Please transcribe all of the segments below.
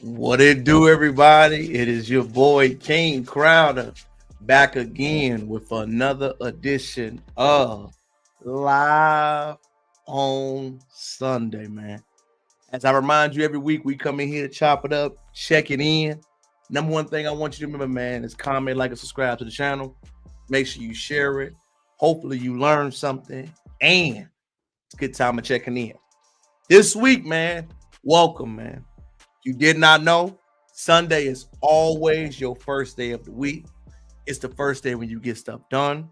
What it do, everybody? It is your boy King Crowder back again with another edition of Live on Sunday, man. As I remind you every week, we come in here to chop it up, check it in. Number one thing I want you to remember, man, is comment, like, and subscribe to the channel. Make sure you share it. Hopefully you learn something, and it's a good time of checking in. This week, man, welcome, man. You did not know, Sunday is always your first day of the week. It's the first day when you get stuff done.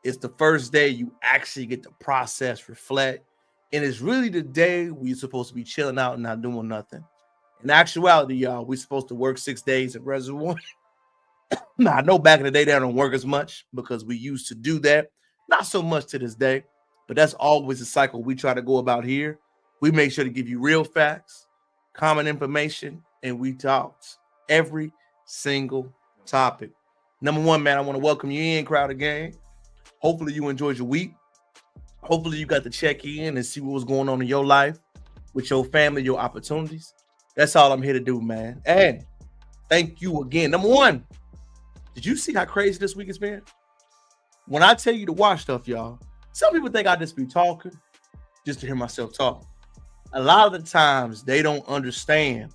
It's the first day you actually get to process, reflect. And it's really the day where you're supposed to be chilling out and not doing nothing. In actuality, y'all, we're supposed to work 6 days at Reservoir. Now, I know back in the day they don't work as much because we used to do that. Not so much to this day, but that's always the cycle we try to go about here. We make sure to give you real facts, common information, and we talked every single topic. Number one, man, I want to welcome you in, Crowd again. Hopefully you enjoyed your week. Hopefully you got to check in and see what was going on in your life with your family, your opportunities. That's all I'm here to do, man. And thank you again. Number one, did you see how crazy this week has been? When I tell you to watch stuff, y'all, some people think I just be talking just to hear myself talk. A lot of the times they don't understand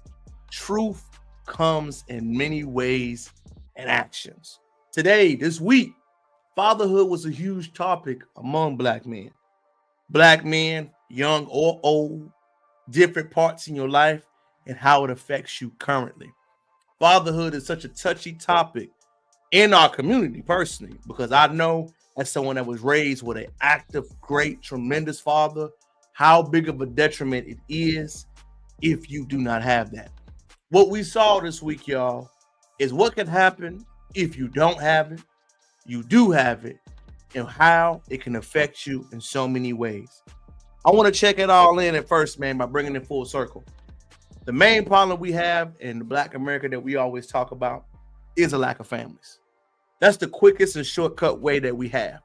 truth comes in many ways and actions. Today, this week, fatherhood was a huge topic among black men. Black men, young or old, different parts in your life and how it affects you currently. Fatherhood is such a touchy topic in our community personally, because I know as someone that was raised with an active, great, tremendous father, how big of a detriment it is if you do not have that. What we saw this week, y'all, is what can happen if you don't have it, you do have it, and how it can affect you in so many ways. I want to check it all in at first, man, by bringing it full circle. The main problem we have in the Black America that we always talk about is a lack of families. That's the quickest and shortcut way that we have.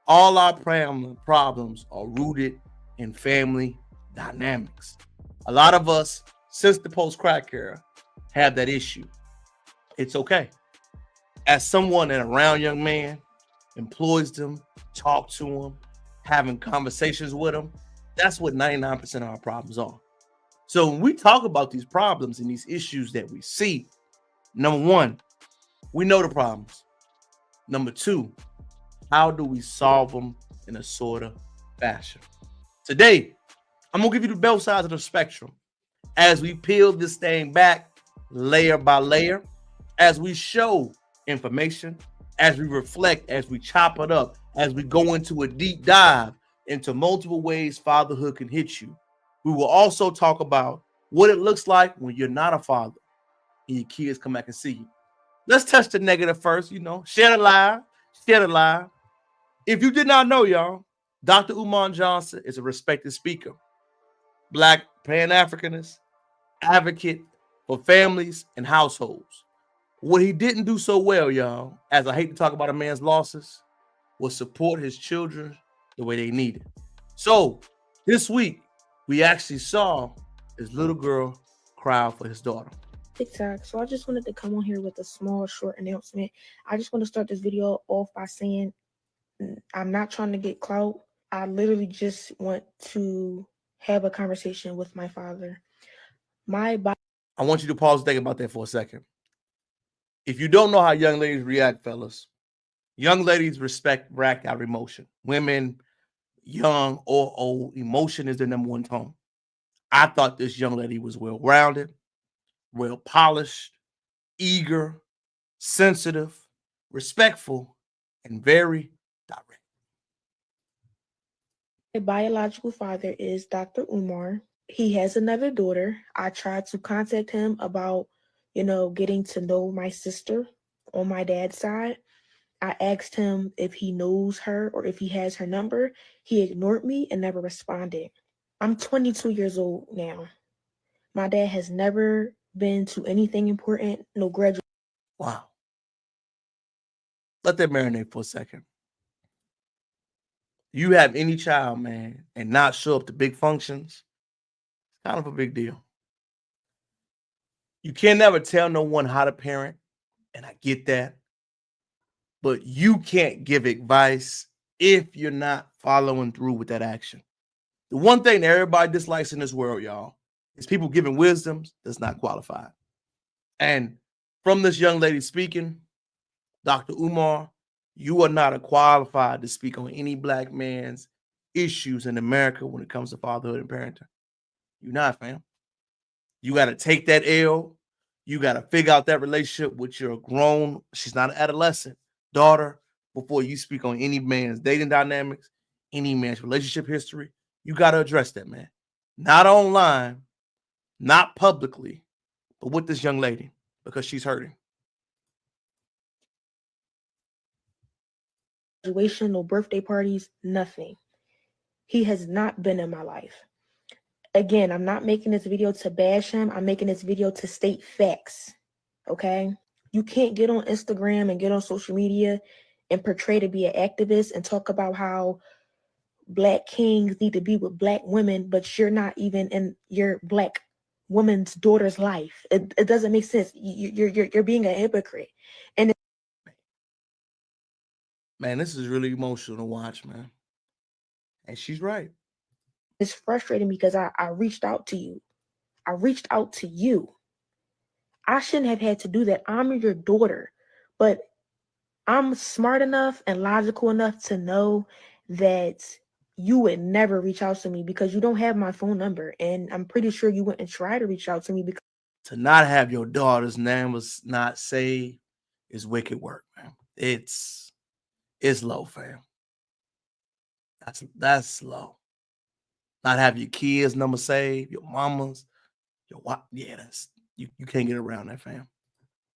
All our problems are rooted in family dynamics. A lot of us, since the post-crack era, have that issue. It's okay. As someone that around young man, employs them, talk to them, having conversations with them, that's what 99% of our problems are. So when we talk about these problems and these issues that we see, number one, we know the problems. Number two, how do we solve them in a sort of fashion? Today, I'm going to give you the both sides of the spectrum as we peel this thing back layer by layer, as we show information, as we reflect, as we chop it up, as we go into a deep dive into multiple ways fatherhood can hit you. We will also talk about what it looks like when you're not a father and your kids come back and see you. Let's touch the negative first, share the lie, share the lie. If you did not know, y'all, Dr. Umar Johnson is a respected speaker, Black Pan-Africanist, advocate for families and households. What he didn't do so well, y'all, as I hate to talk about a man's losses, was support his children the way they needed. So this week, we actually saw his little girl cry for his daughter. TikTok. So I just wanted to come on here with a small, short announcement. I just want to start this video off by saying I'm not trying to get clout. I literally just want to have a conversation with my father. I want you to pause and think about that for a second. If you don't know how young ladies react, fellas, young ladies rack out emotion. Women, young or old, emotion is the number one tone. I thought this young lady was well-rounded, well-polished, eager, sensitive, respectful, and very direct. My biological father is Dr. Umar. He has another daughter. I tried to contact him about, getting to know my sister on my dad's side. I asked him if he knows her or if he has her number. He ignored me and never responded. I'm 22 years old now. My dad has never been to anything important, no graduation. Wow. Let that marinate for a second. You have any child, man, and not show up to big functions, it's kind of a big deal. You can never tell no one how to parent, and I get that. But you can't give advice if you're not following through with that action. The one thing that everybody dislikes in this world, y'all, is people giving wisdoms that's not qualified. And from this young lady speaking, Dr. Umar, you are not qualified to speak on any black man's issues in America when it comes to fatherhood and parenting. You're not, fam. You got to take that L. You got to figure out that relationship with your grown, she's not an adolescent, daughter before you speak on any man's dating dynamics, any man's relationship history. You got to address that, man. Not online, not publicly, but with this young lady because she's hurting. Graduation, no birthday parties, nothing. He has not been in my life. Again, I'm not making this video to bash him. I'm making this video to state facts. Okay? You can't get on Instagram and get on social media and portray to be an activist and talk about how black kings need to be with black women, but you're not even in your black woman's daughter's life. It doesn't make sense. You're being a hypocrite. And man, this is really emotional to watch, man. And she's right. it's frustrating because I reached out to you. I reached out to you. I shouldn't have had to do that. I'm your daughter, but I'm smart enough and logical enough to know that you would never reach out to me because you don't have my phone number. And I'm pretty sure you wouldn't try to reach out to me because to not have your daughter's name was not saved is wicked work, man. It's low, fam. That's low. Not have your kids' number saved, your mama's, your wife. Yeah, that's you can't get around that, fam.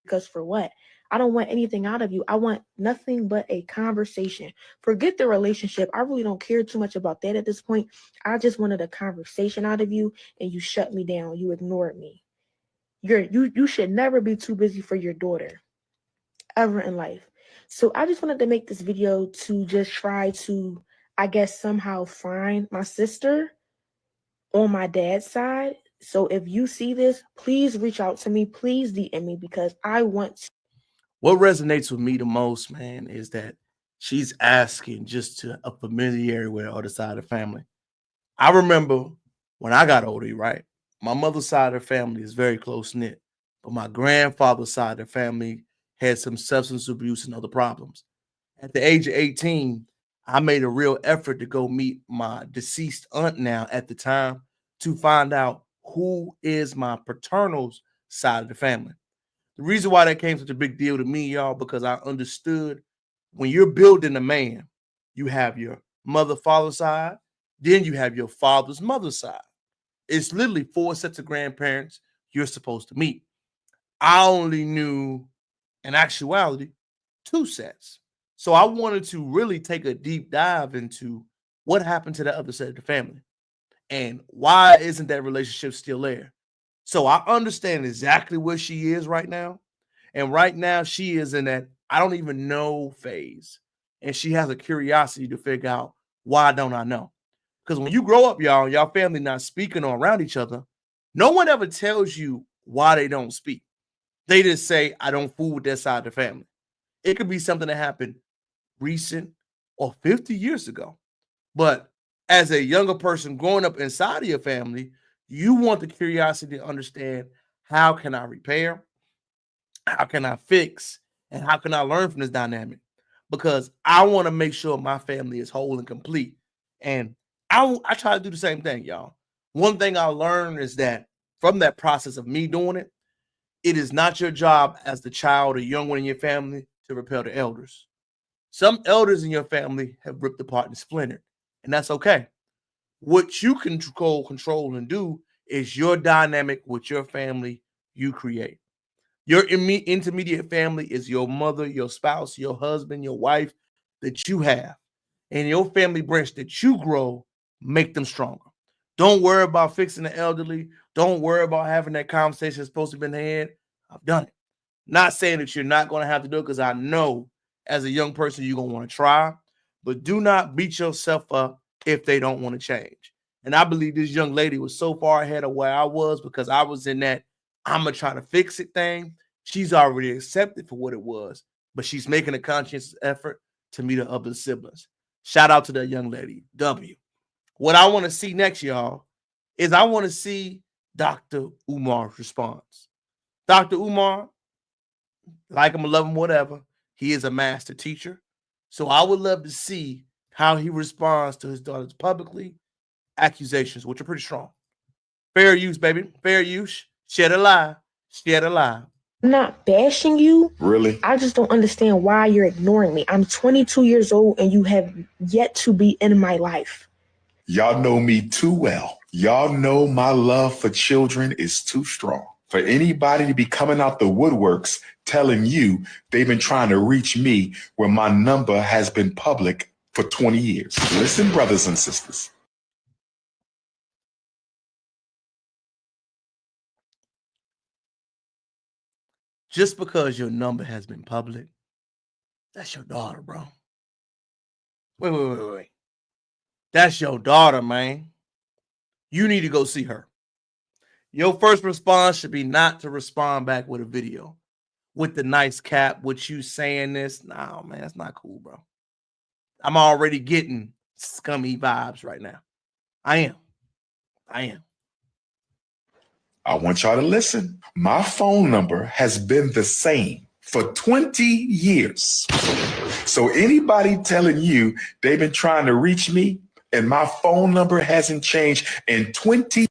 because for what? I don't want anything out of you. I want nothing but a conversation. Forget the relationship. I really don't care too much about that at this point. I just wanted a conversation out of you, and you shut me down. You ignored me. You should never be too busy for your daughter ever in life. So I just wanted to make this video to just try to, I guess, somehow find my sister on my dad's side. So if you see this, please reach out to me. Please DM me because I want to. What resonates with me the most, man, is that she's asking just to a familiarity with the other side of the family. I remember when I got older, right? My mother's side of the family is very close knit, but my grandfather's side of the family had some substance abuse and other problems. At the age of 18, I made a real effort to go meet my deceased aunt now at the time to find out who is my paternal side of the family. The reason why that came such a big deal to me, y'all, because I understood when you're building a man, you have your mother, father side, then you have your father's mother side. It's literally 4 sets of grandparents you're supposed to meet. I only knew, in actuality, 2 sets. So I wanted to really take a deep dive into what happened to the other side of the family and why isn't that relationship still there. So I understand exactly where she is right now. And right now she is in that I don't even know phase. And she has a curiosity to figure out why don't I know? Because when you grow up, y'all family not speaking or around each other, no one ever tells you why they don't speak. They just say, I don't fool with that side of the family. It could be something that happened recent or 50 years ago. But as a younger person growing up inside of your family, you want the curiosity to understand how can I repair, how can I fix, and how can I learn from this dynamic? Because I want to make sure my family is whole and complete. And I try to do the same thing, y'all. One thing I learned is that from that process of me doing it, it is not your job as the child or young one in your family to repel the elders. Some elders in your family have ripped apart and splintered, and that's okay. What you can control, and do is your dynamic with your family you create. Your intermediate family is your mother, your spouse, your husband, your wife that you have. And your family branch that you grow, make them stronger. Don't worry about fixing the elderly. Don't worry about having that conversation that's supposed to be in the head. I've done it. Not saying that you're not going to have to do it because I know as a young person you're going to want to try, but do not beat yourself up if they don't want to change. And I believe this young lady was so far ahead of where I was because I was in that I'm going to try to fix it thing. She's already accepted for what it was, but she's making a conscientious effort to meet her other siblings. Shout out to that young lady, W. What I want to see next, y'all, is I want to see Dr. Umar's response. Dr. Umar, like him or love him, whatever, he is a master teacher. So I would love to see how he responds to his daughter's publicly accusations, which are pretty strong. Fair use, baby. Fair use. Shed a lie. Shed a lie. I'm not bashing you. Really? I just don't understand why you're ignoring me. I'm 22 years old and you have yet to be in my life. Y'all know me too well. Y'all know my love for children is too strong. For anybody to be coming out the woodworks telling you they've been trying to reach me when my number has been public for 20 years. Listen, brothers and sisters. Just because your number has been public, that's your daughter, bro. Wait. That's your daughter, man. You need to go see her. Your first response should be not to respond back with a video with the nice cap, with you saying this. Nah, man, that's not cool, bro. I'm already getting scummy vibes right now. I am. I want y'all to listen. My phone number has been the same for 20 years. So anybody telling you they've been trying to reach me and my phone number hasn't changed in 20.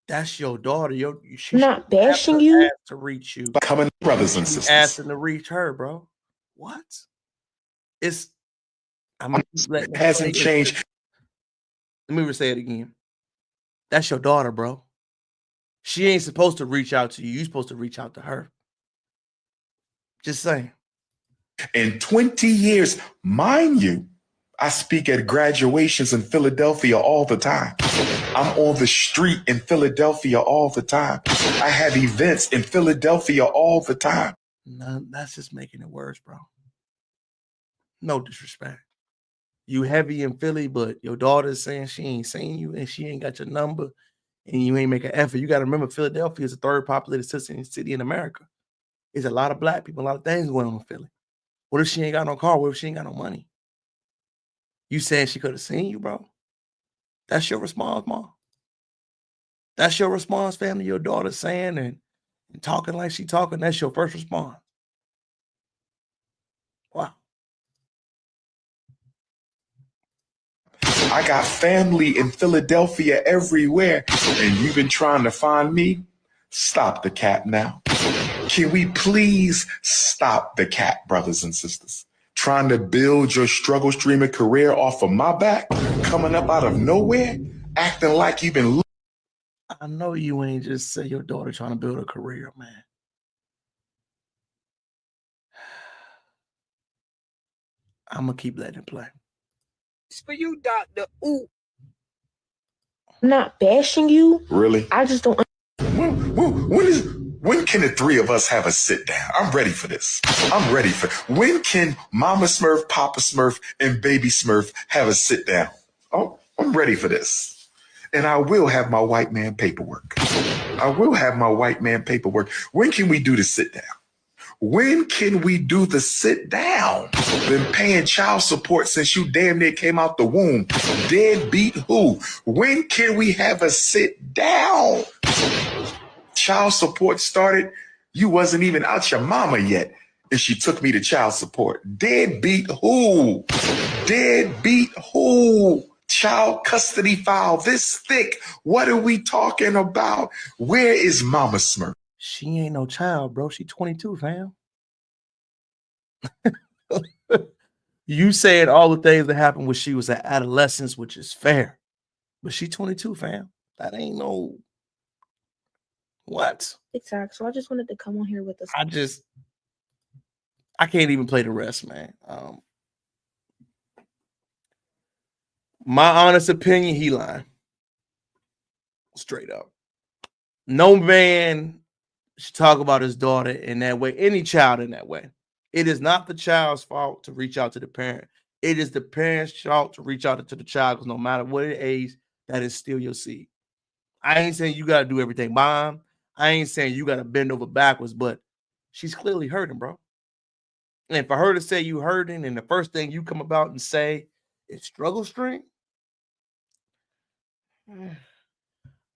That's your daughter. I'm not bashing you. To reach you. Coming, brothers and sisters. Asking to reach her, bro. What? It hasn't changed. Let me say it again. That's your daughter, bro. She ain't supposed to reach out to you. You're supposed to reach out to her. Just saying. In 20 years, mind you, I speak at graduations in Philadelphia all the time. I'm on the street in Philadelphia all the time. I have events in Philadelphia all the time. No, that's just making it worse, bro. No disrespect. You heavy in Philly, but your daughter's saying she ain't seen you and she ain't got your number and you ain't make an effort. You got to remember, Philadelphia is the third populated city in America. There's a lot of black people, a lot of things going on in Philly. What if she ain't got no car? What if she ain't got no money? You saying she could have seen you, bro? That's your response, Mom? That's your response, family? Your daughter saying and talking like she talking, that's your first response? Wow. I got family in Philadelphia everywhere, and you've been trying to find me? Stop the cap now. Can we please stop the cap, brothers and sisters? Trying to build your struggle streamer career off of my back, coming up out of nowhere, acting like you've been. I know you ain't just say your daughter trying to build a career, man. I'm going to keep letting it play. It's for you, Dr. Ooh. I'm not bashing you. Really? I just don't. When can the three of us have a sit down? I'm ready for this. When can Mama Smurf, Papa Smurf, and Baby Smurf have a sit down? Oh, I'm ready for this. And I will have my white man paperwork. When can we do the sit down? When can we do the sit down? Been paying child support since you damn near came out the womb. Deadbeat who? When can we have a sit down? Child support started, you wasn't even out your mama yet, and she took me to child support. Deadbeat who? Child custody file this thick. What are we talking about? Where is Mama Smurf? She ain't no child, bro. She 22, fam. You said all the things that happened when she was at adolescence, which is fair. But she 22, fam. That ain't no... What? TikTok. So I just wanted to come on here with us. I can't even play the rest, man. My honest opinion, he lying. Straight up. No man should talk about his daughter in that way, any child in that way. It is not the child's fault to reach out to the parent. It is the parent's fault to reach out to the child, because no matter what age, that is still your seed. I ain't saying you got to do everything, Mom. I ain't saying you got to bend over backwards, but she's clearly hurting, bro. And for her to say you hurting and the first thing you come about and say is struggle string,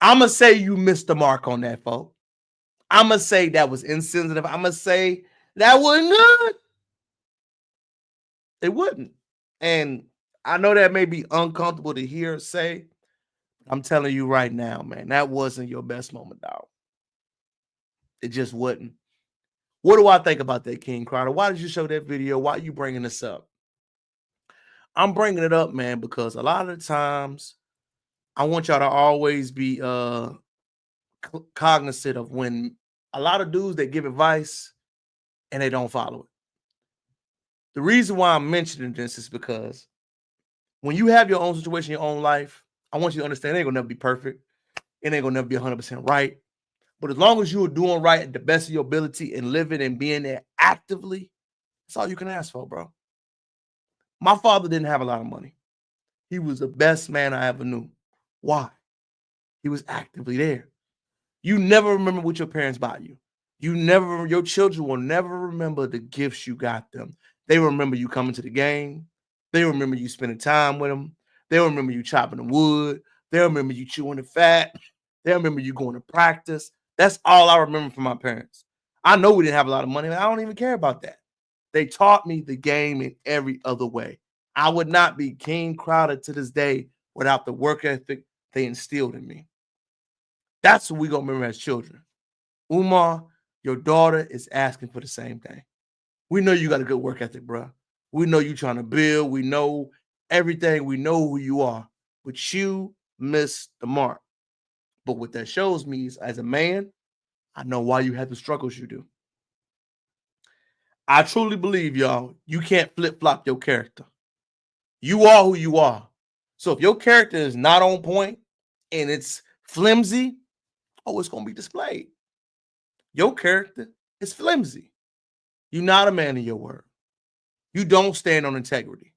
I'm going to say you missed the mark on that, folks. I'm going to say that was insensitive. I'm going to say that wasn't good. It wouldn't. And I know that may be uncomfortable to hear or say. I'm telling you right now, man, that wasn't your best moment, dog. It just wasn't. What do I think about that, King Crowder? Why did you show that video? Why are you bringing this up? I'm bringing it up, man, because a lot of the times I want y'all to always be cognizant of when a lot of dudes that give advice and they don't follow it. The reason why I'm mentioning this is because when you have your own situation, your own life, I want you to understand it ain't gonna never be perfect. It ain't gonna never be 100% right. But as long as you are doing right at the best of your ability and living and being there actively, that's all you can ask for, bro. My father didn't have a lot of money. He was the best man I ever knew. Why? He was actively there. You never remember what your parents bought you. Your children will never remember the gifts you got them. They remember you coming to the game. They remember you spending time with them. They remember you chopping the wood. They remember you chewing the fat. They remember you going to practice. That's all I remember from my parents. I know we didn't have a lot of money, but I don't even care about that. They taught me the game in every other way. I would not be King Crowder to this day without the work ethic they instilled in me. That's what we're going to remember as children. Umar, your daughter is asking for the same thing. We know you got a good work ethic, bro. We know you trying to build. We know everything. We know who you are. But you missed the mark. But what that shows me is, as a man, I know why you have the struggles you do. I truly believe, y'all, you can't flip-flop your character. You are who you are. So if your character is not on point and it's flimsy, it's going to be displayed. Your character is flimsy. You're not a man of your word. You don't stand on integrity.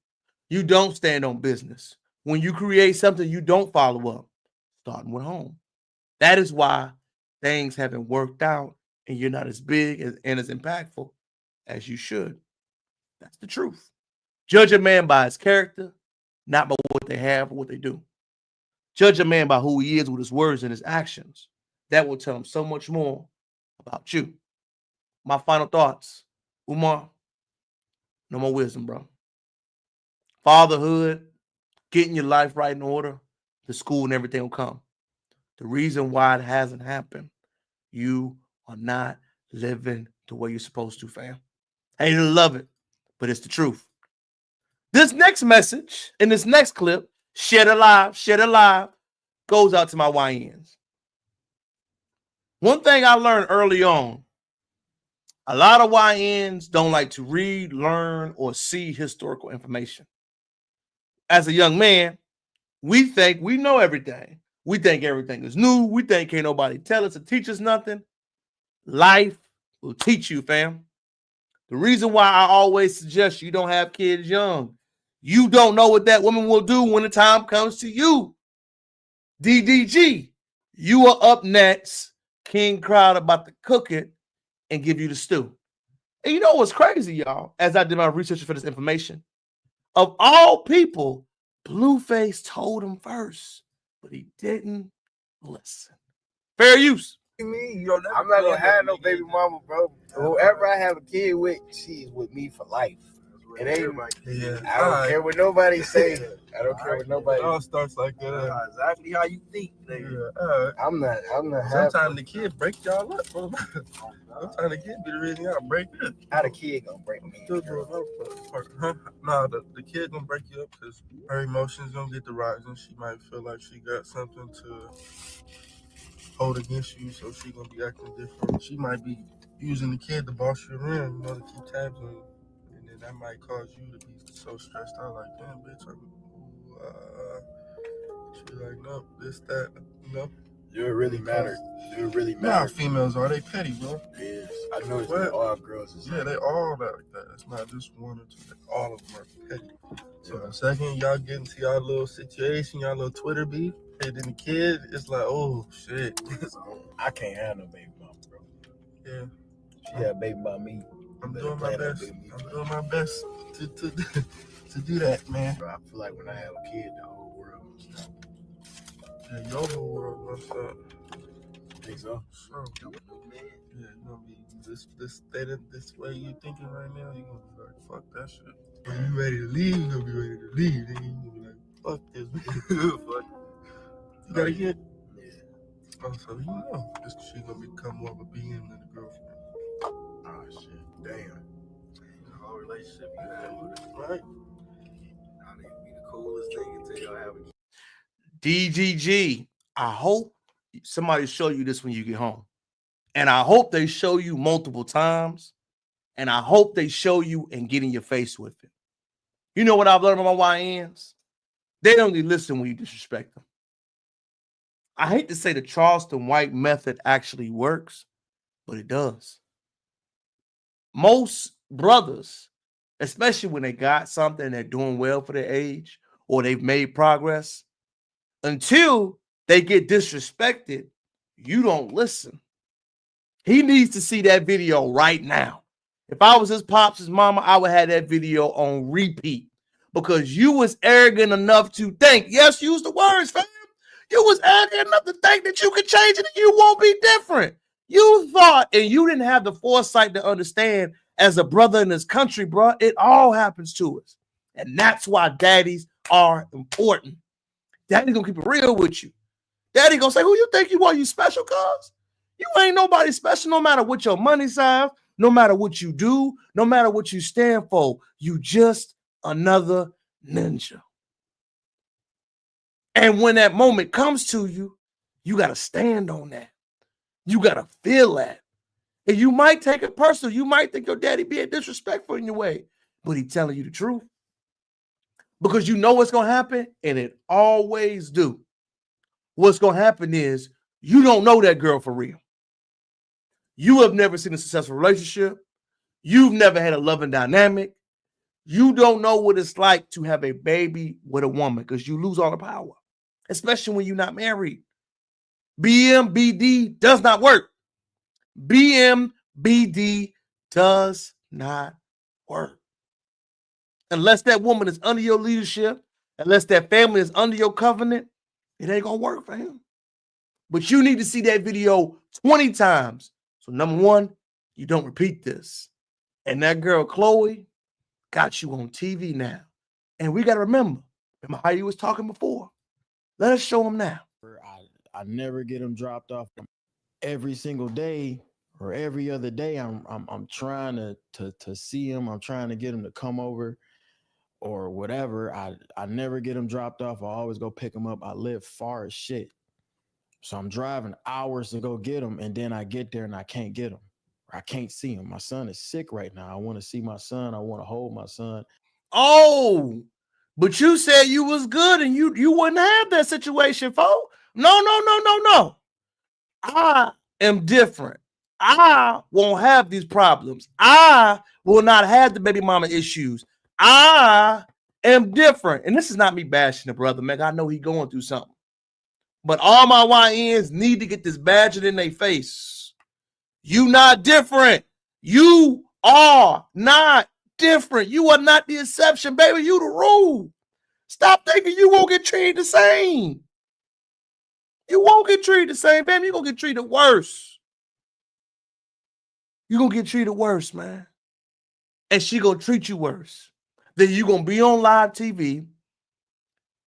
You don't stand on business. When you create something, you don't follow up, starting with home. That is why things haven't worked out and you're not as big and as impactful as you should. That's the truth. Judge a man by his character, not by what they have or what they do. Judge a man by who he is with his words and his actions. That will tell him so much more about you. My final thoughts. Umar, no more wisdom, bro. Fatherhood, getting your life right in order, the school and everything will come. The reason why it hasn't happened, you are not living the way you're supposed to, fam. I hate to love it, but it's the truth. This next message in this next clip, shed alive, goes out to my YNs. One thing I learned early on, a lot of YNs don't like to read, learn, or see historical information. As a young man, we think we know everything. We think everything is new. We think can't nobody tell us or teach us nothing. Life will teach you, fam. The reason why I always suggest you don't have kids young, you don't know what that woman will do when the time comes to you. DDG, you are up next. King Crowd about to cook it and give you the stew. And you know what's crazy, y'all? As I did my research for this information, of all people, Blueface told him first, but he didn't listen. Fair use. I'm not gonna have no baby mama, bro. Whoever I have a kid with, she's with me for life. It ain't. I don't care what nobody say. I don't care what nobody. It all starts like that. Exactly how you think. I'm not. Sometimes the kid break y'all up, bro. Sometimes the kid be the reason y'all break up. How the kid gonna break me? Nah, the kid gonna break you up because her emotions gonna get to rising. She might feel like she got something to hold against you, so she gonna be acting different. She might be using the kid to boss you around, to keep tabs on you. And then that might cause you to be so stressed out, like, damn, bitch, she like, no, this, that, no. Do it really matter? Do it really matter? Nah, females are, they petty, bro. Yes. I know it's not all girls. Yeah, they all like that. It's not just one or two. All of them are petty. So the second y'all get into y'all little situation, y'all little Twitter beef, And then the kid is like, oh shit. I can't have no baby mama, bro. Yeah. She had a baby by me. I'm doing my best. I'm doing my best to do that, man. Bro, I feel like when I have a kid, the whole world will stop. Yeah, your whole world will stop. Think so? Sure. I'm a new man. Yeah, you gonna be this way you thinking right now, you gonna be like, fuck that shit. When you ready to leave, you gonna be ready to leave. Then you gonna be like, fuck this. Fuck. You got a kid? Yeah. Oh, so you know, this shit gonna become more of a BM than a girlfriend. Oh shit, damn. The whole relationship you have with it, right? I need to be the coolest thing until y'all have a kid. DDG, I hope somebody show you this when you get home. And I hope they show you multiple times. And I hope they show you and get in your face with it. You know what I've learned about my YNs? They don't really listen when you disrespect them. I hate to say the Charleston White method actually works, but it does. Most brothers, especially when they got something, they're doing well for their age, or they've made progress, until they get disrespected, you don't listen. He needs to see that video right now. If I was his pops, his mama, I would have that video on repeat because you was arrogant enough to think, yes, use the words, fam. You was arrogant enough to think that you could change it and you won't be different. You thought, and you didn't have the foresight to understand as a brother in this country, bro, it all happens to us. And that's why daddies are important. Daddy's gonna keep it real with you. Daddy gonna say, who you think you are? You special, cuz? You ain't nobody special, no matter what your money size, no matter what you do, no matter what you stand for. You just another ninja. And when that moment comes to you, you got to stand on that. You got to feel that. And you might take it personal. You might think your daddy being disrespectful in your way, but he telling you the truth. Because you know what's going to happen, and it always do. What's going to happen is you don't know that girl for real. You have never seen a successful relationship. You've never had a loving dynamic. You don't know what it's like to have a baby with a woman because you lose all the power, especially when you're not married. BMBD does not work. BMBD does not work. Unless that woman is under your leadership, unless that family is under your covenant, it ain't going to work for him. But you need to see that video 20 times. So number one, you don't repeat this. And that girl, Chloe, got you on TV now. And we got to remember how you was talking before. Let us show him now. I never get him dropped off. Every single day or every other day, I'm trying to see him. I'm trying to get him to come over or whatever. I never get him dropped off. I always go pick him up. I live far as shit. So I'm driving hours to go get him, and then I get there and I can't get him. Or I can't see him. My son is sick right now. I want to see my son. I want to hold my son. Oh, but you said you was good and you wouldn't have that situation, folks. No. I am different. I won't have these problems. I will not have the baby mama issues. I am different. And this is not me bashing the brother, man. I know he's going through something. But all my YNs need to get this badger in their face. You not different. You are not different. You are not the exception, baby. You the rule. Stop thinking you won't get treated the same. You won't get treated the same, baby. You're going to get treated worse. You're going to get treated worse, man. And she going to treat you worse. Then you're going to be on live TV,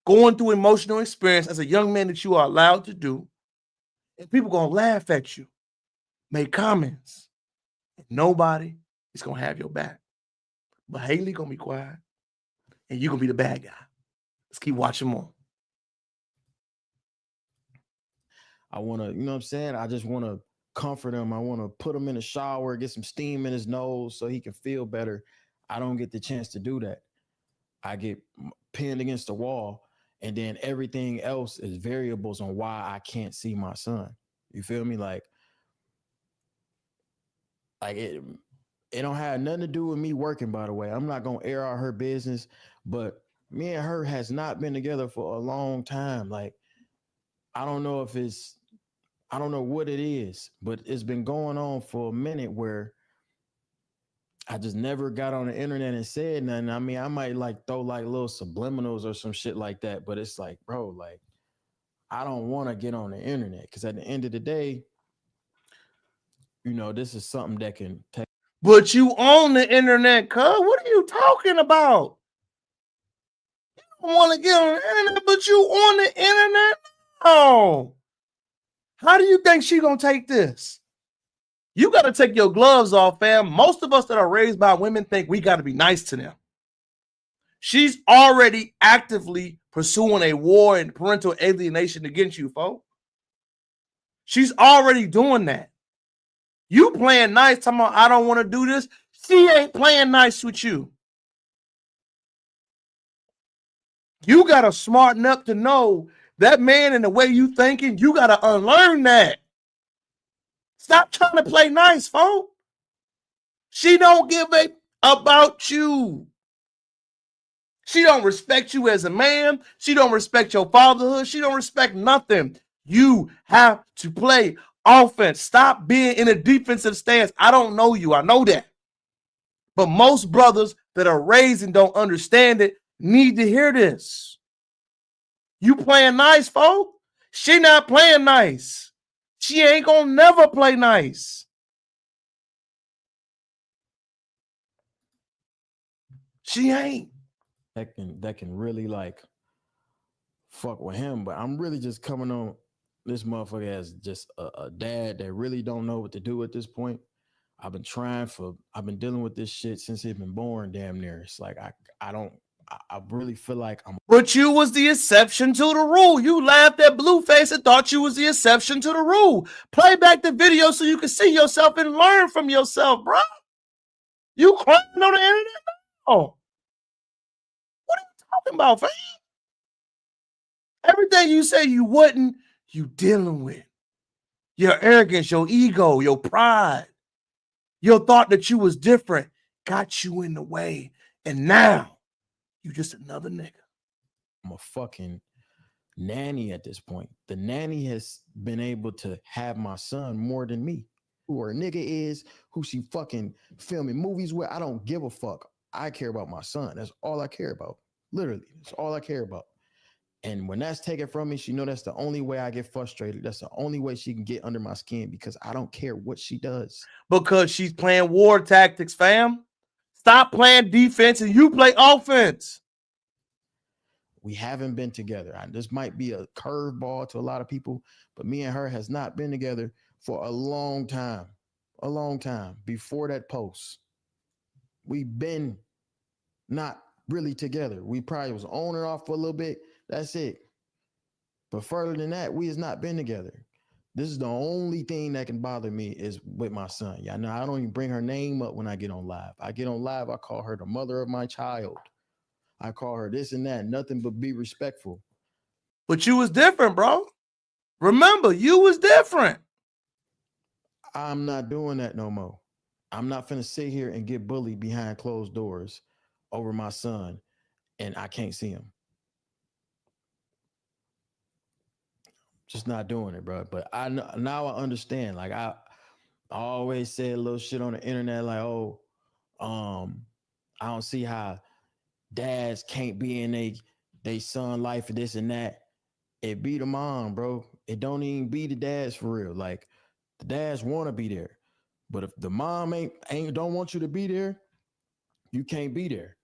going through emotional experience as a young man that you are allowed to do. And people going to laugh at you, make comments. And nobody is going to have your back. But Haley going to be quiet. And you're going to be the bad guy. Let's keep watching more. I want to, you know what I'm saying? I just want to comfort him. I want to put him in the shower, get some steam in his nose so he can feel better. I don't get the chance to do that. I get pinned against the wall, and then everything else is variables on why I can't see my son. You feel me? Like it don't have nothing to do with me working, by the way. I'm not going to air out her business, but me and her has not been together for a long time. Like, I don't know if it's, I don't know what it is, but it's been going on for a minute where I just never got on the internet and said nothing. I mean, I might like throw like little subliminals or some shit like that, but it's like, bro, like, I don't want to get on the internet because at the end of the day, you know, this is something that can take. But you on the internet, cuz. What are you talking about? You don't want to get on the internet, but you on the internet? Oh. How do you think she gonna take this? You got to take your gloves off, fam. Most of us that are raised by women think we got to be nice to them. She's already actively pursuing a war and parental alienation against you, folks. She's already doing that. You playing nice, talking about I don't want to do this. She ain't playing nice with you. You got to smarten up to know that man and the way you thinking, you got to unlearn that. Stop trying to play nice, folks. She don't give a about you. She don't respect you as a man. She don't respect your fatherhood. She don't respect nothing. You have to play offense. Stop being in a defensive stance. I don't know you. I know that. But most brothers that are raised and don't understand it need to hear this. You playing nice, folks. She not playing nice. She ain't gonna never play nice. She ain't. That can really like fuck with him, but I'm really just coming on this motherfucker as just a dad that really don't know what to do at this point. I've been dealing with this shit since he's been born, damn near. It's like I really feel like I'm. But you was the exception to the rule. You laughed at Blueface and thought you was the exception to the rule. Play back the video so you can see yourself and learn from yourself, bro. You crying on the internet? Oh. What are you talking about, fam? Everything you say you wouldn't, you dealing with. Your arrogance, your ego, your pride, your thought that you was different got you in the way. And now you just another nigga. I'm a fucking nanny at this point. The nanny has been able to have my son more than me. Who her nigga is, who she fucking filming movies with, I don't give a fuck. I care about my son. That's all I care about. Literally, that's all I care about. And when that's taken from me, she know that's the only way I get frustrated. That's the only way she can get under my skin because I don't care what she does. Because she's playing war tactics, fam. Stop playing defense and you play offense. We haven't been together. This might be a curveball to a lot of people, but me and her has not been together for a long time. A long time. Before that post, we've been not really together. We probably was on and off for a little bit. That's it. But further than that, we has not been together. This is the only thing that can bother me is with my son. Yeah, no, I don't even bring her name up when I get on live. I get on live, I call her the mother of my child. I call her this and that, nothing but be respectful. But you was different, bro. Remember, you was different. I'm not doing that no more. I'm not finna sit here and get bullied behind closed doors over my son and I can't see him. Just not doing it, bro. But now I understand. Like I always said little shit on the internet like, oh, I don't see how dads can't be in they son life and this and that. It be the mom, bro. It don't even be the dads for real. Like the dads want to be there. But if the mom ain't don't want you to be there, you can't be there.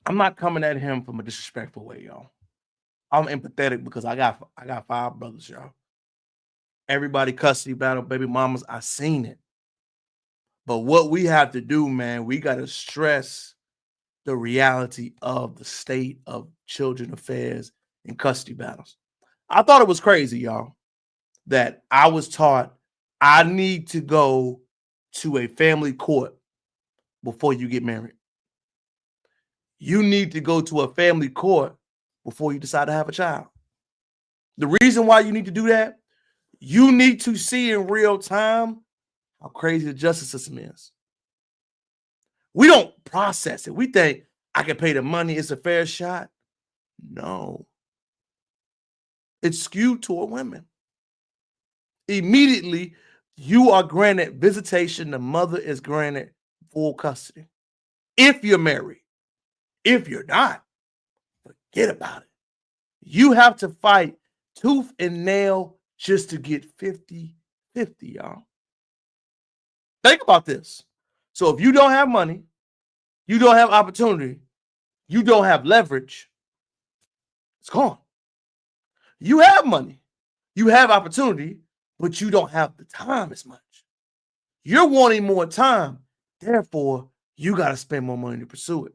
I'm not coming at him from a disrespectful way, y'all. I'm empathetic because I got 5 brothers, y'all. Everybody custody battle, baby mamas, I seen it. But what we have to do, man, we got to stress the reality of the state of children affairs and custody battles. I thought it was crazy, y'all, that I was taught I need to go to a family court before you get married. You need to go to a family court before you decide to have a child. The reason why you need to do that, you need to see in real time how crazy the justice system is. We don't process it. We think I can pay the money, it's a fair shot. No. It's skewed toward women. Immediately, you are granted visitation. The mother is granted full custody. If you're married. If you're not, forget about it. You have to fight tooth and nail just to get 50-50, y'all. Think about this. So if you don't have money, you don't have opportunity, you don't have leverage, it's gone. You have money, you have opportunity, but you don't have the time as much. You're wanting more time, therefore, you got to spend more money to pursue it.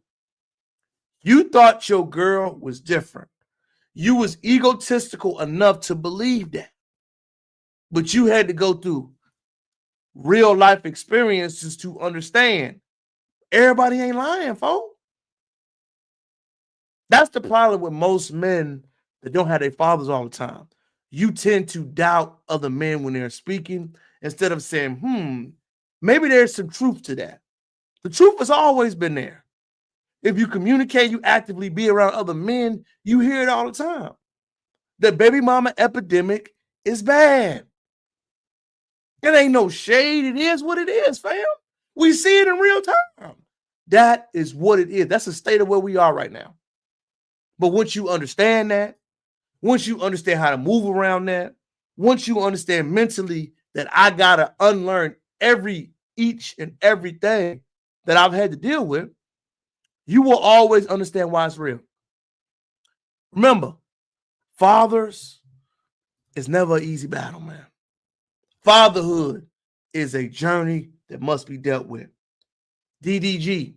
You thought your girl was different. You was egotistical enough to believe that. But you had to go through real life experiences to understand everybody ain't lying, folks. That's the problem with most men that don't have their fathers all the time. You tend to doubt other men when they're speaking instead of saying, maybe there's some truth to that. The truth has always been there. If you communicate, you actively be around other men, you hear it all the time. The baby mama epidemic is bad. It ain't no shade. It is what it is, fam. We see it in real time. That is what it is. That's the state of where we are right now. But once you understand that, once you understand how to move around that, once you understand mentally that I got to unlearn each and everything that I've had to deal with, you will always understand why it's real. Remember, fathers is never an easy battle, man. Fatherhood is a journey that must be dealt with. DDG,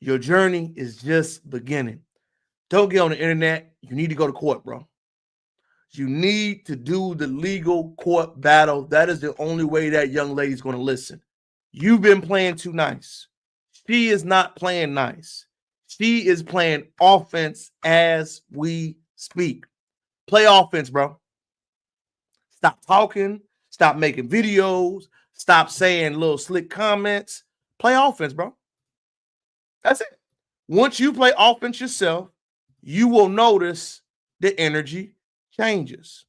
your journey is just beginning. Don't get on the internet. You need to go to court, bro. You need to do the legal court battle. That is the only way that young lady's going to listen. You've been playing too nice. She is not playing nice. She is playing offense as we speak. Play offense, bro. Stop talking. Stop making videos. Stop saying little slick comments. Play offense, bro. That's it. Once you play offense yourself, you will notice the energy changes.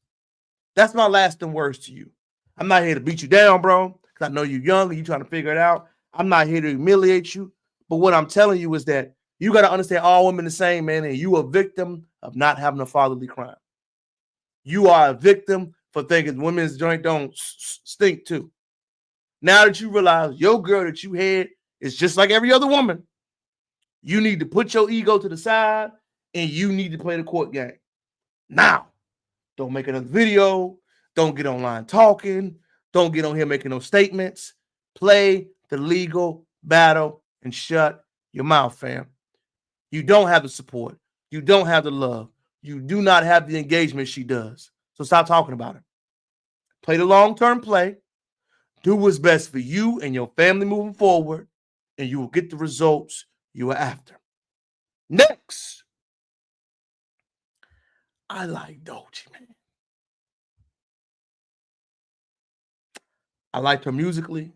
That's my lasting words to you. I'm not here to beat you down, bro, because I know you're young and you're trying to figure it out. I'm not here to humiliate you. But what I'm telling you is that you got to understand all women the same, man, and you are a victim of not having a fatherly crime. You are a victim for thinking women's joint don't stink too. Now that you realize your girl that you had is just like every other woman, you need to put your ego to the side and you need to play the court game. Now, don't make another video. Don't get online talking. Don't get on here making no statements. Play the legal battle and shut your mouth, fam. You don't have the support. You don't have the love. You do not have the engagement she does. So stop talking about it. Play the long-term play. Do what's best for you and your family moving forward, and you will get the results you are after. Next, I like Doechii, man. I like her musically.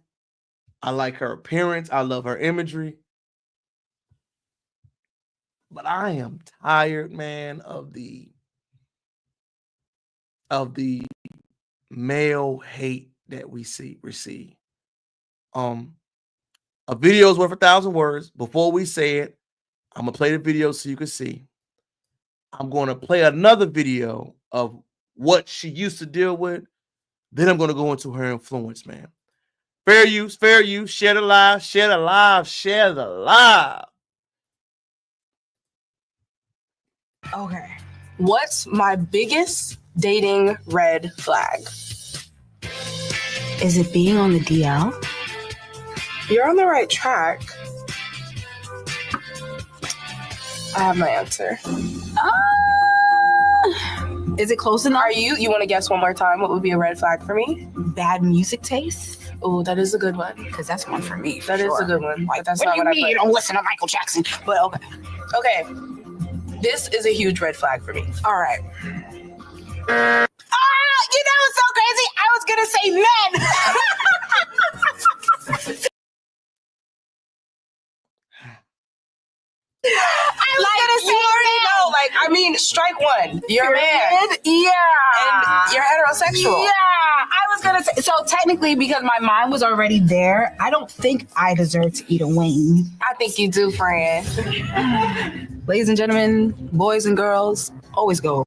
I like her appearance. I love her imagery. But I am tired, man, of the male hate that we receive. A video is worth 1,000 words. Before we say it, I'm gonna play the video so you can see. I'm gonna play another video of what she used to deal with. Then I'm gonna go into her influence, man. Fair use, fair use. Share the live, share the live, share the live. Okay. What's my biggest dating red flag? Is it being on the DL? You're on the right track. I have my answer. Is it close enough? You want to guess one more time? What would be a red flag for me? Bad music taste? Oh, that is a good one. Because that's one for me. That is a good one. Like, That's what not do you what mean I you don't listen to Michael Jackson? But okay. Okay. This is a huge red flag for me. All right. You know what's so crazy? I was going to say men. I Like, you already know. Like, I mean, strike one. You're a man. Yeah. And you're heterosexual. Yeah, I was gonna say. So technically, because my mind was already there, I don't think I deserve to eat a wing. I think you do, friend. Ladies and gentlemen, boys and girls, always go.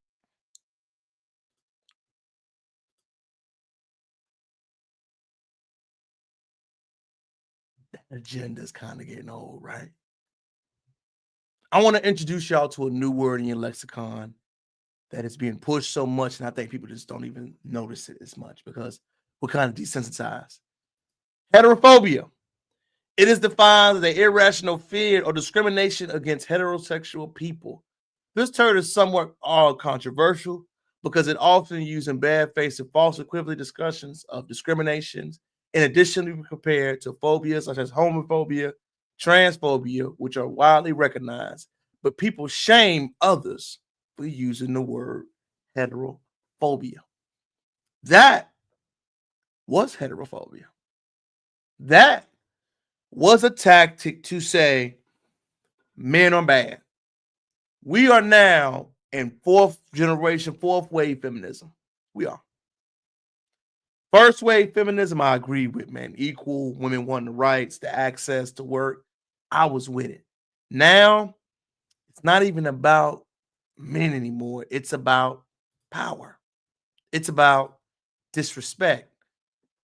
That agenda's kind of getting old, right? I want to introduce y'all to a new word in your lexicon that is being pushed so much, and I think people just don't even notice it as much because we're kind of desensitized. Heterophobia. It is defined as an irrational fear or discrimination against heterosexual people. This term is somewhat controversial because it often used in bad faith and false equivalent discussions of discriminations, in addition to be compared to phobias such as homophobia, transphobia, which are widely recognized, but people shame others for using the word heterophobia. That was heterophobia. That was a tactic to say men are bad. We are now in fourth wave feminism. We are. First wave feminism, I agree with, man. Equal, women wanting the rights, the access to work. I was with it. Now, it's not even about men anymore. It's about power. It's about disrespect.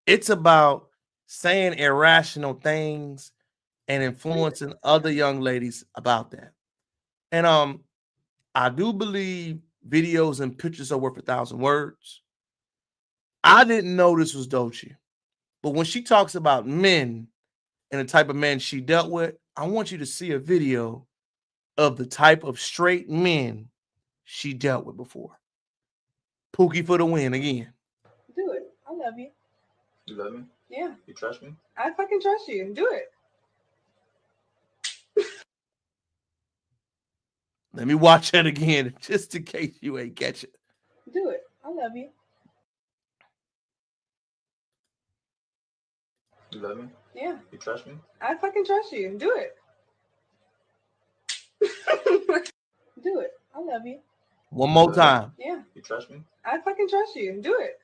It's about saying irrational things and influencing other young ladies about that. And I do believe videos and pictures are worth 1,000 words. I didn't know this was Doechii, but when she talks about men and the type of men she dealt with, I want you to see a video of the type of straight men she dealt with before. Pookie for the win again. Do it. I love you. You love me? Yeah. You trust me? I fucking trust you. Do it. Let me watch that again, just in case you ain't catch it. Do it. I love you. You love me? Yeah. You trust me? I fucking trust you. Do it. Do it. I love you. One more time. Yeah. You trust me? I fucking trust you. Do it.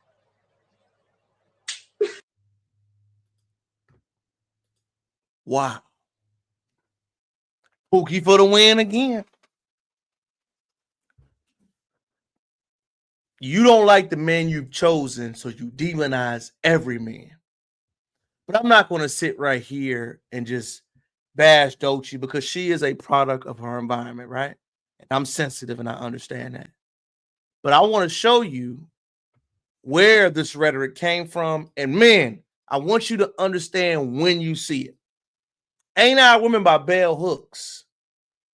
Wow. Pookie for the win again. You don't like the man you've chosen, so you demonize every man. But I'm not going to sit right here and just bash Doechii because she is a product of her environment, right? And I'm sensitive and I understand that. But I want to show you where this rhetoric came from. And men, I want you to understand when you see it. Ain't I a Woman by Bell Hooks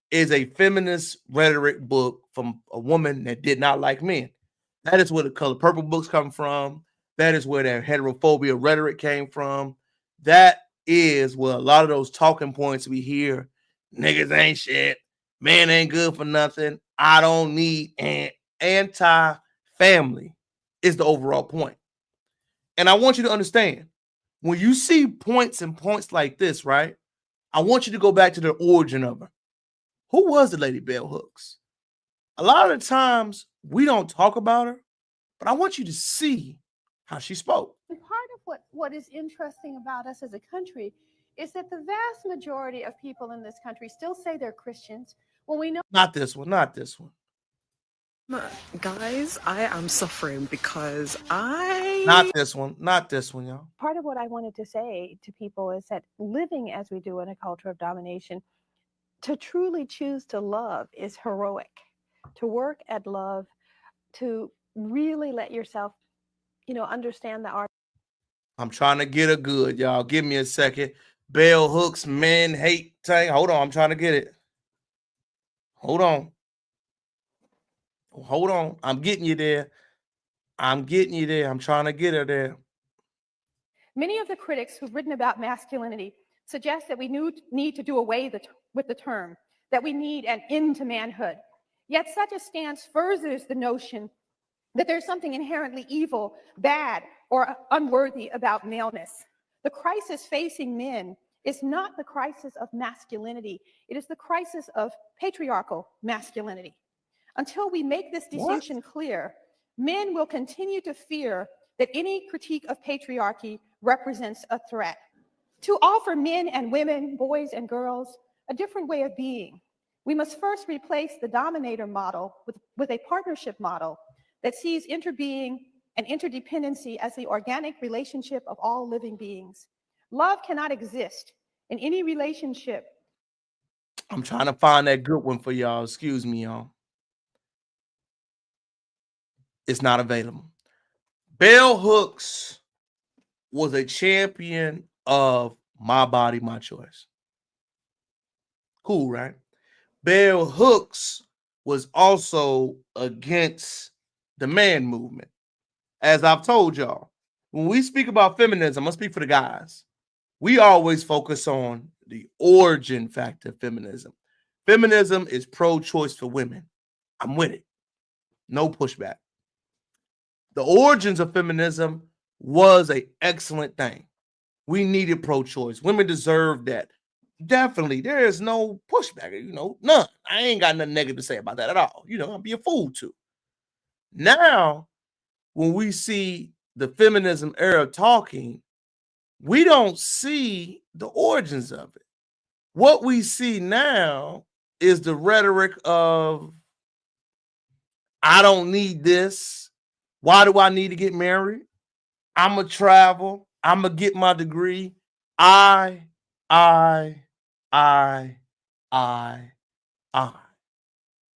is a feminist rhetoric book from a woman that did not like men. That is where the Color Purple books come from. That is where that heterophobia rhetoric came from. That is where a lot of those talking points we hear, niggas ain't shit, men ain't good for nothing, I don't need, and anti-family is the overall point. And I want you to understand, when you see points and points like this, right, I want you to go back to the origin of her. Who was the Lady Bell Hooks? A lot of the times we don't talk about her, but I want you to see how she spoke. And part of what is interesting about us as a country is that the vast majority of people in this country still say they're Christians when we know. Not this one, not this one. Guys, I am suffering because I... Not this one, not this one, y'all. Part of what I wanted to say to people is that living as we do in a culture of domination, to truly choose to love is heroic. To work at love, to really let yourself, understand the art. I'm trying to get her good, y'all. Give me a second. Bell Hooks, men hate thing. Hold on, I'm trying to get it. Hold on. Hold on. I'm getting you there. I'm getting you there. I'm trying to get her there. Many of the critics who've written about masculinity suggest that we need to do away with the term, that we need an end to manhood. Yet such a stance furthers the notion that there's something inherently evil, bad, or unworthy about maleness. The crisis facing men It's not the crisis of masculinity. It is the crisis of patriarchal masculinity. Until we make this distinction clear, men will continue to fear that any critique of patriarchy represents a threat. To offer men and women, boys and girls, a different way of being, we must first replace the dominator model with a partnership model that sees interbeing and interdependency as the organic relationship of all living beings. Love cannot exist in any relationship. I'm trying to find that good one for y'all. Excuse me, y'all. It's not available. Bell Hooks was a champion of my body, my choice. Cool, right? Bell Hooks was also against the man movement. As I've told y'all, when we speak about feminism, I'm going to speak for the guys. We always focus on the origin factor of feminism. Feminism is pro-choice for women. I'm with it. No pushback. The origins of feminism was an excellent thing. We needed pro-choice. Women deserve that. Definitely. There is no pushback, none. I ain't got nothing negative to say about that at all. I'd be a fool to. Now, when we see the feminism era talking, we don't see the origins of it. What we see now is the rhetoric of, I don't need this. Why do I need to get married? I'm going to travel. I'm going to get my degree. I.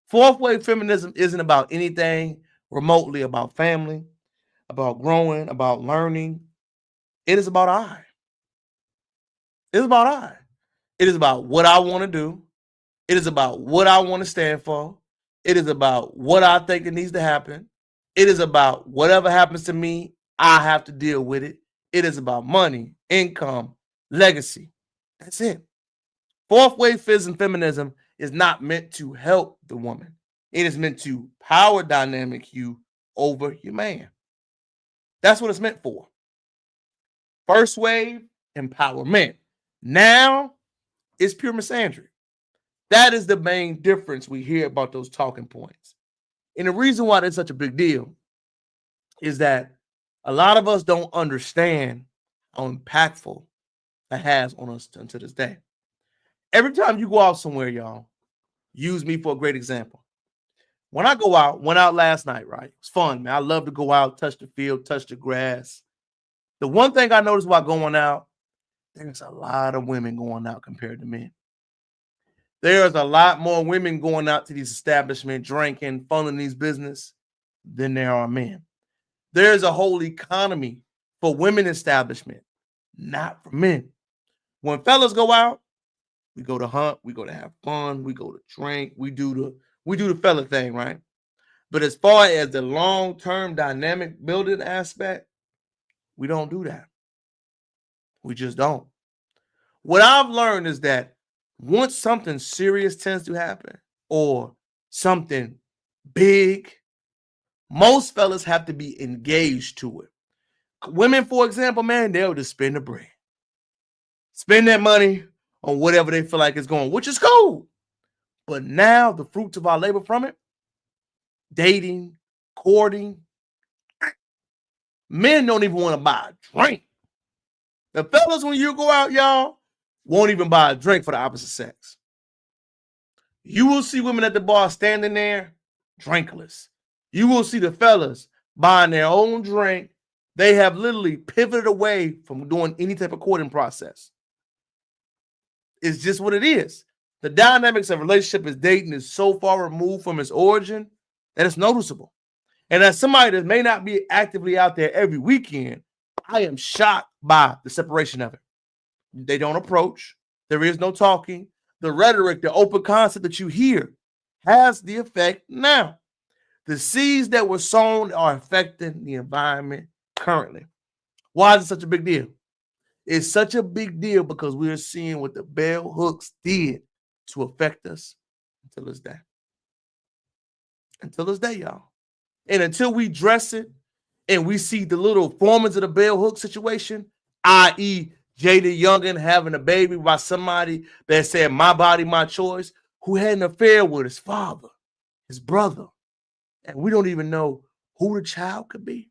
Fourth wave feminism isn't about anything remotely about family, about growing, about learning. It is about I. It's about I. It is about what I want to do. It is about what I want to stand for. It is about what I think it needs to happen. It is about whatever happens to me, I have to deal with it. It is about money, income, legacy. That's it. Fourth wave feminism is not meant to help the woman. It is meant to power dynamic you over your man. That's what it's meant for. First wave, empowerment. Now, it's pure misandry. That is the main difference we hear about those talking points. And the reason why that's such a big deal is that a lot of us don't understand how impactful that has on us until this day. Every time you go out somewhere, y'all, use me for a great example. When I go out, went out last night, right? It's fun, man. I love to go out, touch the field, touch the grass. The one thing I noticed while going out, there's a lot of women going out compared to men. There's a lot more women going out to these establishments, drinking, funneling these business than there are men. There's a whole economy for women establishment, not for men. When fellas go out, we go to hunt, we go to have fun, we go to drink, we do the fella thing, right? But as far as the long-term dynamic building aspect, we don't do that. We just don't. What I've learned is that once something serious tends to happen or something big, most fellas have to be engaged to it. Women, for example, man, they'll just spend the bread. Spend that money on whatever they feel like it's going, which is cool. But now the fruits of our labor from it, dating, courting, men don't even want to buy a drink. The fellas, when you go out, y'all, won't even buy a drink for the opposite sex. You will see women at the bar standing there, drinkless. You will see the fellas buying their own drink. They have literally pivoted away from doing any type of courting process. It's just what it is. The dynamics of relationship as dating is so far removed from its origin that it's noticeable. And as somebody that may not be actively out there every weekend, I am shocked by the separation of it. They don't approach. There is no talking. The rhetoric, the open concept that you hear has the effect now. The seeds that were sown are affecting the environment currently. Why is it such a big deal? It's such a big deal because we're seeing what the bell hooks did to affect us until this day. Until this day, y'all. And until we dress it and we see the little formants of the bell hook situation, i.e., Jada Youngin having a baby by somebody that said, my body, my choice, who had an affair with his father, his brother. And we don't even know who the child could be.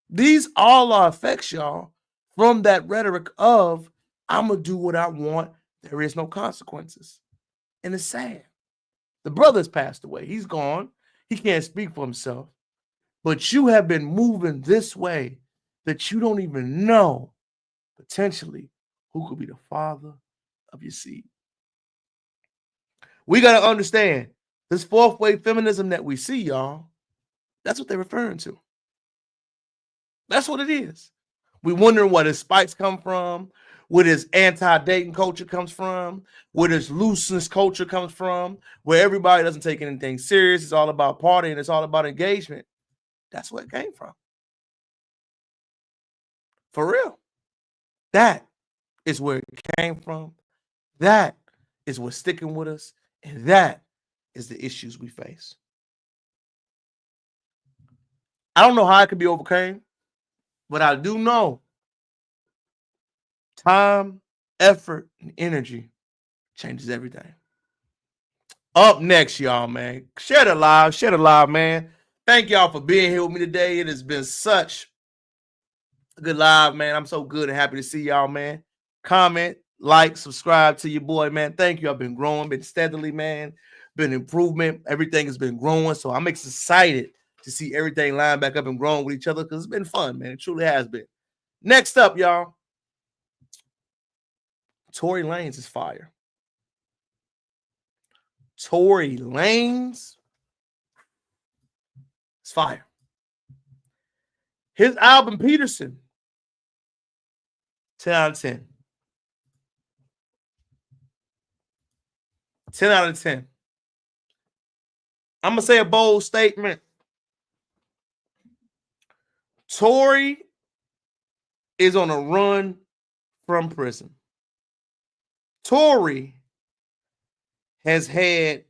These all are effects, y'all, from that rhetoric of, I'm going to do what I want. There is no consequences. And it's sad. The brother's passed away. He's gone. He can't speak for himself. But you have been moving this way that you don't even know potentially who could be the father of your seed. We got to understand this fourth wave feminism that we see, y'all. That's what they're referring to. That's what it is. We wondering where his spikes come from, where his anti-dating culture comes from, where this looseness culture comes from, where everybody doesn't take anything serious. It's all about partying. It's all about engagement. That's where it came from. For real. That is where it came from. That is what's sticking with us. And that is the issues we face. I don't know how it could be overcome, but I do know time, effort, and energy changes everything. Up next, y'all, man. Share the live, man. Thank y'all for being here with me today. It has been such a good live, man. I'm so good and happy to see y'all, man. Comment, like, subscribe to your boy, man. Thank you. I've been growing, been steadily, man. Been improvement. Everything has been growing. So I'm excited to see everything line back up and growing with each other because it's been fun, man. It truly has been. Next up, y'all. Tory Lanez is fire. Tory Lanez is fire. His album, Peterson, 10 out of 10. 10 out of 10. I'm going to say a bold statement. Tory is on a run from prison. Tory has had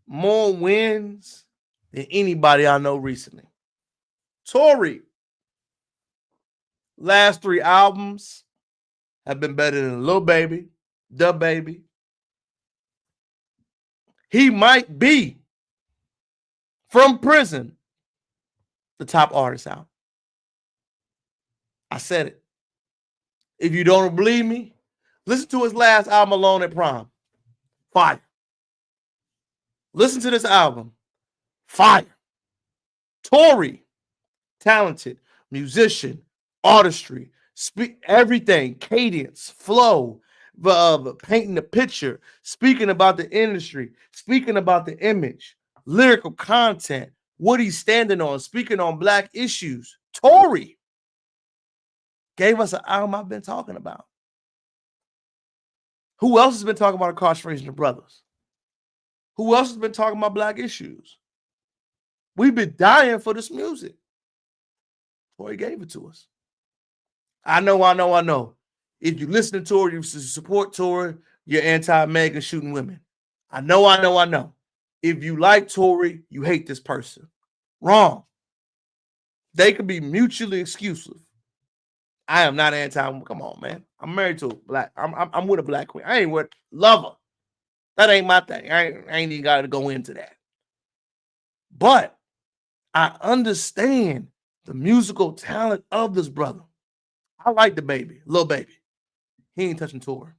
more wins than anybody I know recently. Tory, last 3 albums have been better than Lil Baby, Da Baby. He might be, from prison, the top artist out. I said it. If you don't believe me, listen to his last album, Alone at Prom. Fire. Listen to this album. Fire. Tory, talented, musician, artistry, speak everything, cadence, flow, painting the picture, speaking about the industry, speaking about the image, lyrical content, what he's standing on, speaking on Black issues. Tory gave us an album I've been talking about. Who else has been talking about incarceration of brothers? Who else has been talking about Black issues? We've been dying for this music. Tory gave it to us. I know. If you listen to Tory, you support Tory, you're anti-Megan shooting women. I know. If you like Tory, you hate this person. Wrong. They could be mutually exclusive. I am not anti. Come on, man. I'm married to a Black. I'm with a Black queen. I ain't with lover. That ain't my thing. I ain't even got to go into that. But I understand the musical talent of this brother. I like the baby, Lil Baby. He ain't touching Tory.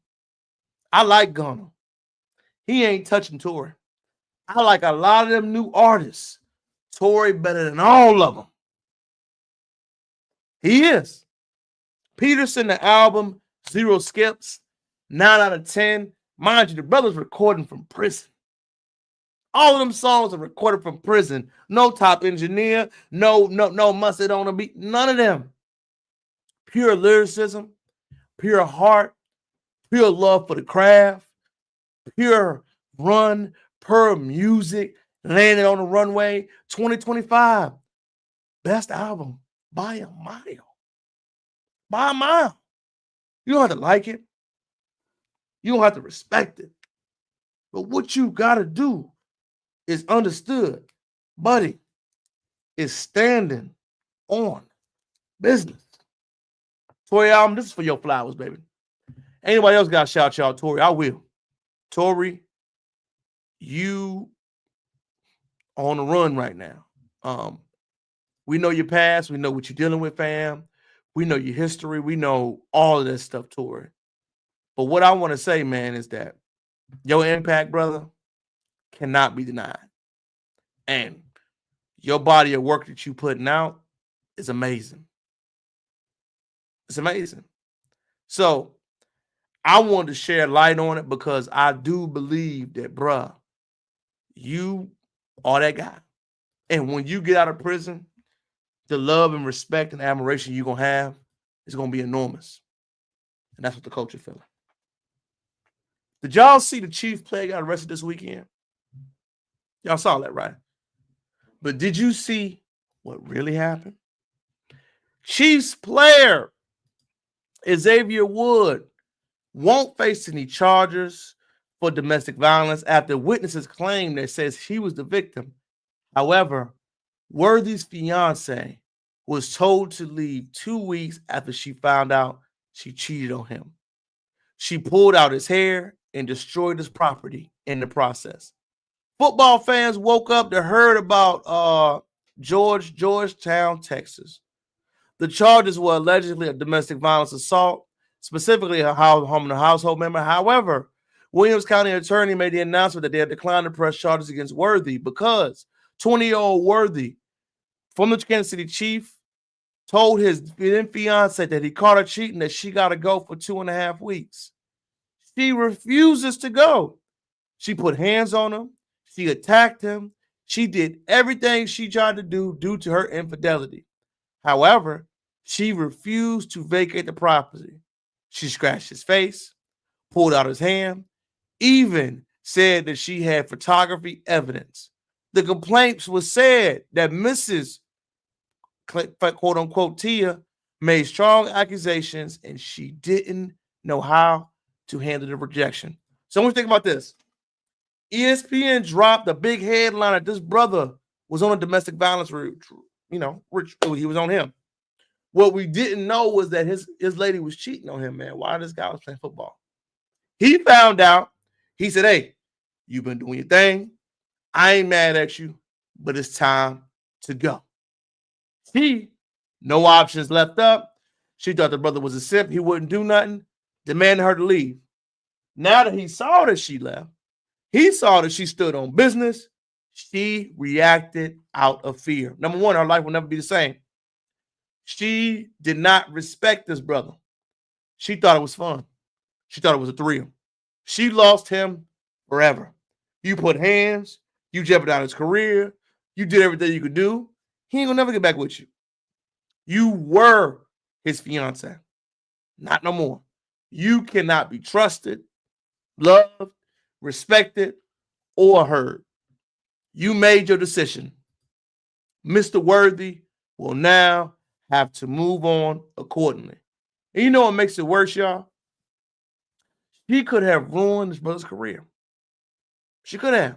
I like Gunna. He ain't touching Tory. I like a lot of them new artists. Tory better than all of them. He is. Peterson, the album, 0 skips, 9 out of 10. Mind you, the brother's recording from prison. All of them songs are recorded from prison. No top engineer, no mustard on a beat, none of them. Pure lyricism, pure heart, pure love for the craft, pure run, pure music, landing on the runway. 2025, best album by a mile. By a mile. You don't have to like it. You don't have to respect it. But what you got to do is understood. Buddy is standing on business. Tory album, this is for your flowers, baby. Anybody else got to shout y'all, Tory? I will. Tory, you on the run right now. We know your past. We know what you're dealing with, fam. We know your history. We know all of that stuff, Tory. But what I want to say, man, is that your impact, brother, cannot be denied. And your body of work that you putting out is amazing. It's amazing. So I wanted to share light on it because I do believe that, bruh, you are that guy. And when you get out of prison, the love and respect and admiration you're going to have is going to be enormous. And that's what the culture feeling. Did y'all see the Chief player got arrested this weekend? Y'all saw that, right? But did you see what really happened? Chiefs player Xavier Wood won't face any charges for domestic violence after witnesses claim that says he was the victim. However, Worthy's fiance was told to leave 2 weeks after she found out she cheated on him. She pulled out his hair and destroyed his property in the process. Football fans woke up to heard about Georgetown, Texas. The charges were allegedly a domestic violence assault, specifically a household member. However, Williams County attorney made the announcement that they had declined to press charges against Worthy because 20-year-old Worthy from the Kansas City Chief told his then fiance that he caught her cheating, that she got to go for 2.5 weeks. She refuses to go. She put hands on him. She attacked him. She did everything she tried to do due to her infidelity. However, she refused to vacate the property. She scratched his face, pulled out his hand, even said that she had photography evidence. The complaints was said that Mrs. quote unquote Tia made strong accusations and she didn't know how to handle the rejection. So when you think about this, ESPN dropped a big headline that this brother was on a domestic violence route. He was on him. What we didn't know was that his lady was cheating on him, man, while this guy was playing football. He found out. He said, hey, you've been doing your thing. I ain't mad at you, but it's time to go. No options left up. She thought the brother was a simp. He wouldn't do nothing. Demanded her to leave. Now that he saw that she left, he saw that she stood on business. She reacted out of fear. Number one, her life will never be the same. She did not respect this brother. She thought it was fun. She thought it was a thrill. She lost him forever. You put hands. You jeopardized his career. You did everything you could do. He ain't gonna never get back with you. You were his fiance. Not no more. You cannot be trusted, loved, respected, or heard. You made your decision. Mr. Worthy will now have to move on accordingly. And you know what makes it worse, y'all? She could have ruined his brother's career. She could have.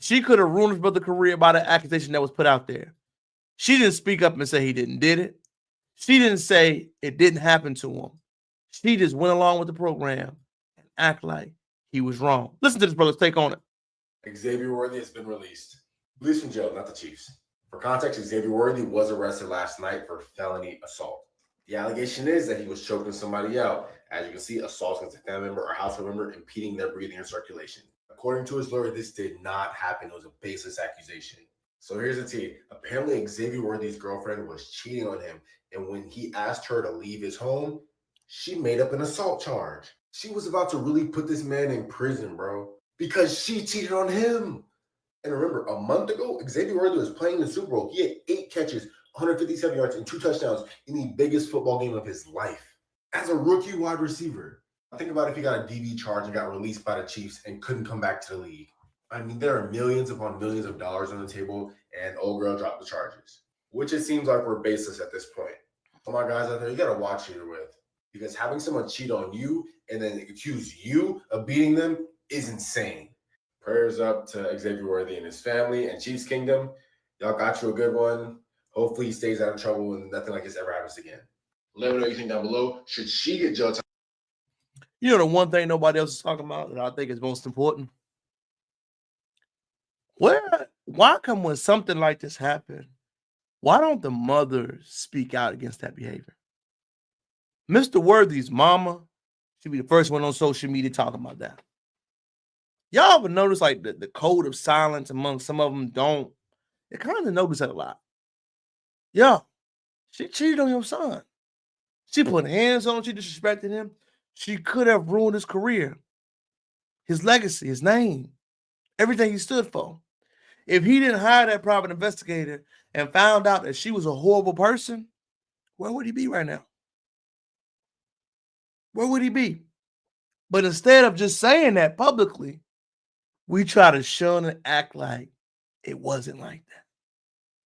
She could have ruined his brother's career by the accusation that was put out there. She didn't speak up and say he didn't did it. She didn't say it didn't happen to him. She just went along with the program and act like he was wrong. Listen to this brother's take on it. Xavier Worthy has been released. Released from jail, not the Chiefs. For context, Xavier Worthy was arrested last night for felony assault. The allegation is that he was choking somebody out. As you can see, assault against a family member or household member, impeding their breathing and circulation. According to his lawyer, this did not happen. It was a baseless accusation. So here's the tea. Apparently, Xavier Worthy's girlfriend was cheating on him, and when he asked her to leave his home, she made up an assault charge. She was about to really put this man in prison, bro, because she cheated on him. And remember, a month ago, Xavier Worthy was playing in the Super Bowl. He had 8 catches, 157 yards, and 2 touchdowns in the biggest football game of his life as a rookie wide receiver. Think about if he got a DV charge and got released by the Chiefs and couldn't come back to the league. I mean, there are millions upon millions of dollars on the table, and old girl dropped the charges, which it seems like we're baseless at this point. Oh my guys out there, you got to watch who you're with, because having someone cheat on you and then accuse you of beating them is insane. Prayers up to Xavier Worthy and his family and Chiefs Kingdom. Y'all got you a good one. Hopefully he stays out of trouble and nothing like this ever happens again. Let me know what you think down below. Should she get jail time? You know the one thing nobody else is talking about that I think is most important? Why come when something like this happens, why don't the mothers speak out against that behavior? Mr. Worthy's mama should be the first one on social media talking about that. Y'all ever notice like the code of silence among some of them don't? You kind of notice that a lot. Yeah, she cheated on your son. She put hands on him. She disrespected him. She could have ruined his career, his legacy, his name, everything he stood for. If he didn't hire that private investigator and found out that she was a horrible person, where would he be right now? Where would he be? But instead of just saying that publicly, we try to shun and act like it wasn't like that.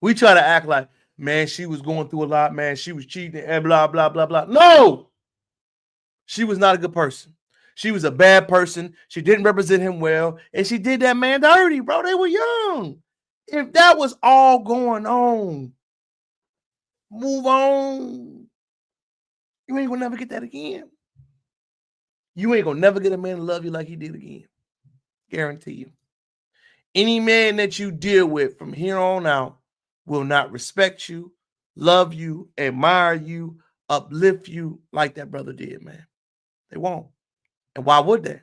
We try to act like, man, she was going through a lot, man. She was cheating and blah, blah, blah, blah. No! She was not a good person. She was a bad person. She didn't represent him well. And she did that man dirty, bro. They were young. If that was all going on, move on. You ain't gonna never get that again. You ain't gonna never get a man to love you like he did again. Guarantee you. Any man that you deal with from here on out will not respect you, love you, admire you, uplift you like that brother did, man. They won't. And why would they?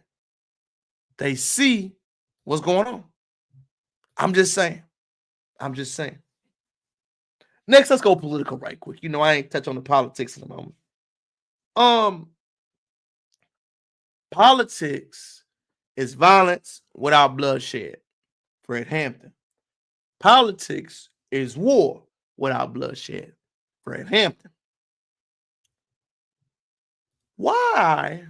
They see what's going on. I'm just saying. Next, let's go political right quick. You know, I ain't touch on the politics in a moment. Politics is violence without bloodshed. Fred Hampton. Politics is war without bloodshed. Fred Hampton. Why?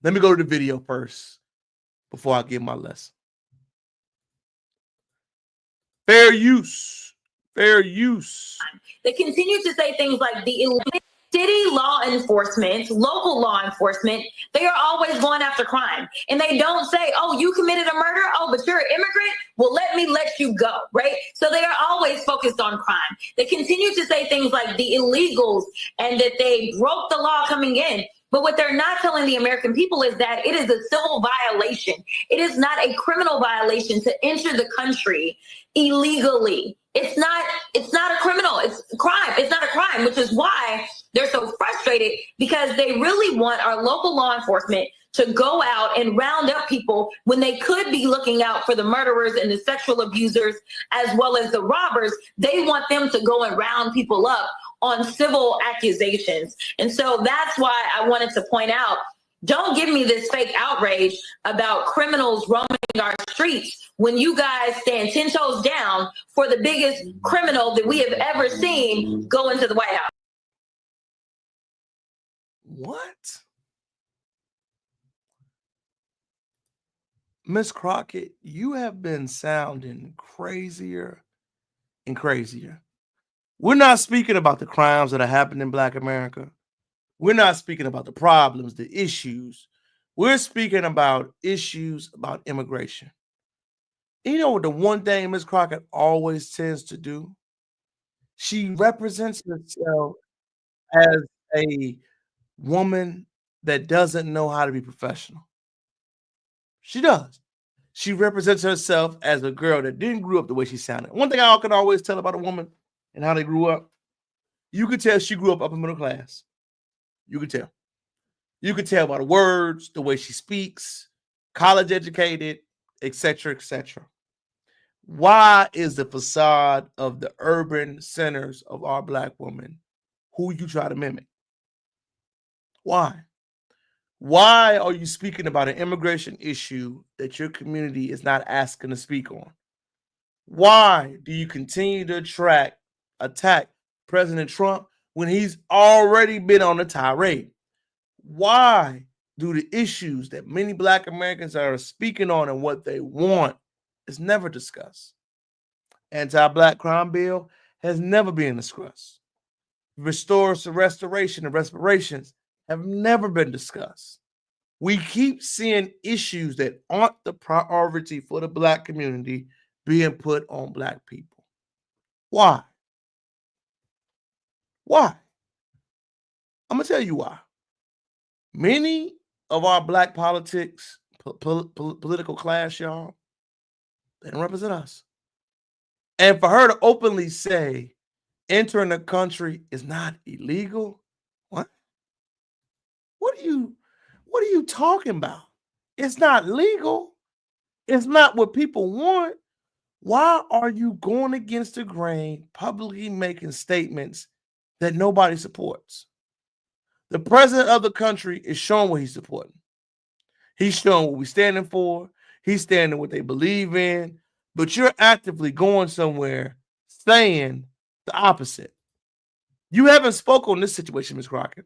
Let me go to the video first before I give my lesson. Fair use. Fair use. They continue to say things like the city law enforcement, local law enforcement, they are always going after crime. And they don't say, oh, you committed a murder? Oh, but you're an immigrant? Well, let me let you go, right? So they are always focused on crime. They continue to say things like the illegals and that they broke the law coming in. But what they're not telling the American people is that it is a civil violation. It is not a criminal violation to enter the country illegally. It's not a criminal. It's a crime. It's not a crime, which is why they're so frustrated, because they really want our local law enforcement to go out and round up people when they could be looking out for the murderers and the sexual abusers as well as the robbers. They want them to go and round people up on civil accusations. And so that's why I wanted to point out, don't give me this fake outrage about criminals roaming our streets when you guys stand 10 toes down for the biggest criminal that we have ever seen go into the White House. What? Miss Crockett, you have been sounding crazier and crazier. We're not speaking about the crimes that are happening in Black America. We're not speaking about the problems, the issues. We're speaking about issues about immigration. You know what the one thing Miss Crockett always tends to do? She represents herself as a woman that doesn't know how to be professional. She does. She represents herself as a girl that didn't grow up the way she sounded. One thing I can always tell about a woman and how they grew up, you could tell she grew up upper middle class. You could tell. You could tell by the words, the way she speaks, college educated, etc., etc. Why is the facade of the urban centers of our Black women who you try to mimic? Why? Why are you speaking about an immigration issue that your community is not asking to speak on? Why do you continue to attack President Trump when he's already been on a tirade? Why do the issues that many Black Americans are speaking on and what they want is never discussed? Anti-Black crime bill has never been discussed. Restoration and reparations have never been discussed. We keep seeing issues that aren't the priority for the Black community being put on Black people. Why? Why? I'm going to tell you why. Many of our black politics, political class, y'all, they don't represent us. And for her to openly say entering the country is not illegal, what? What are you talking about? It's not legal. It's not what people want. Why are you going against the grain, publicly making statements that nobody supports? The president of the country is showing what he's supporting. He's showing what we're standing for. He's standing what they believe in. But you're actively going somewhere saying the opposite. You haven't spoken on this situation, Ms. Crockett.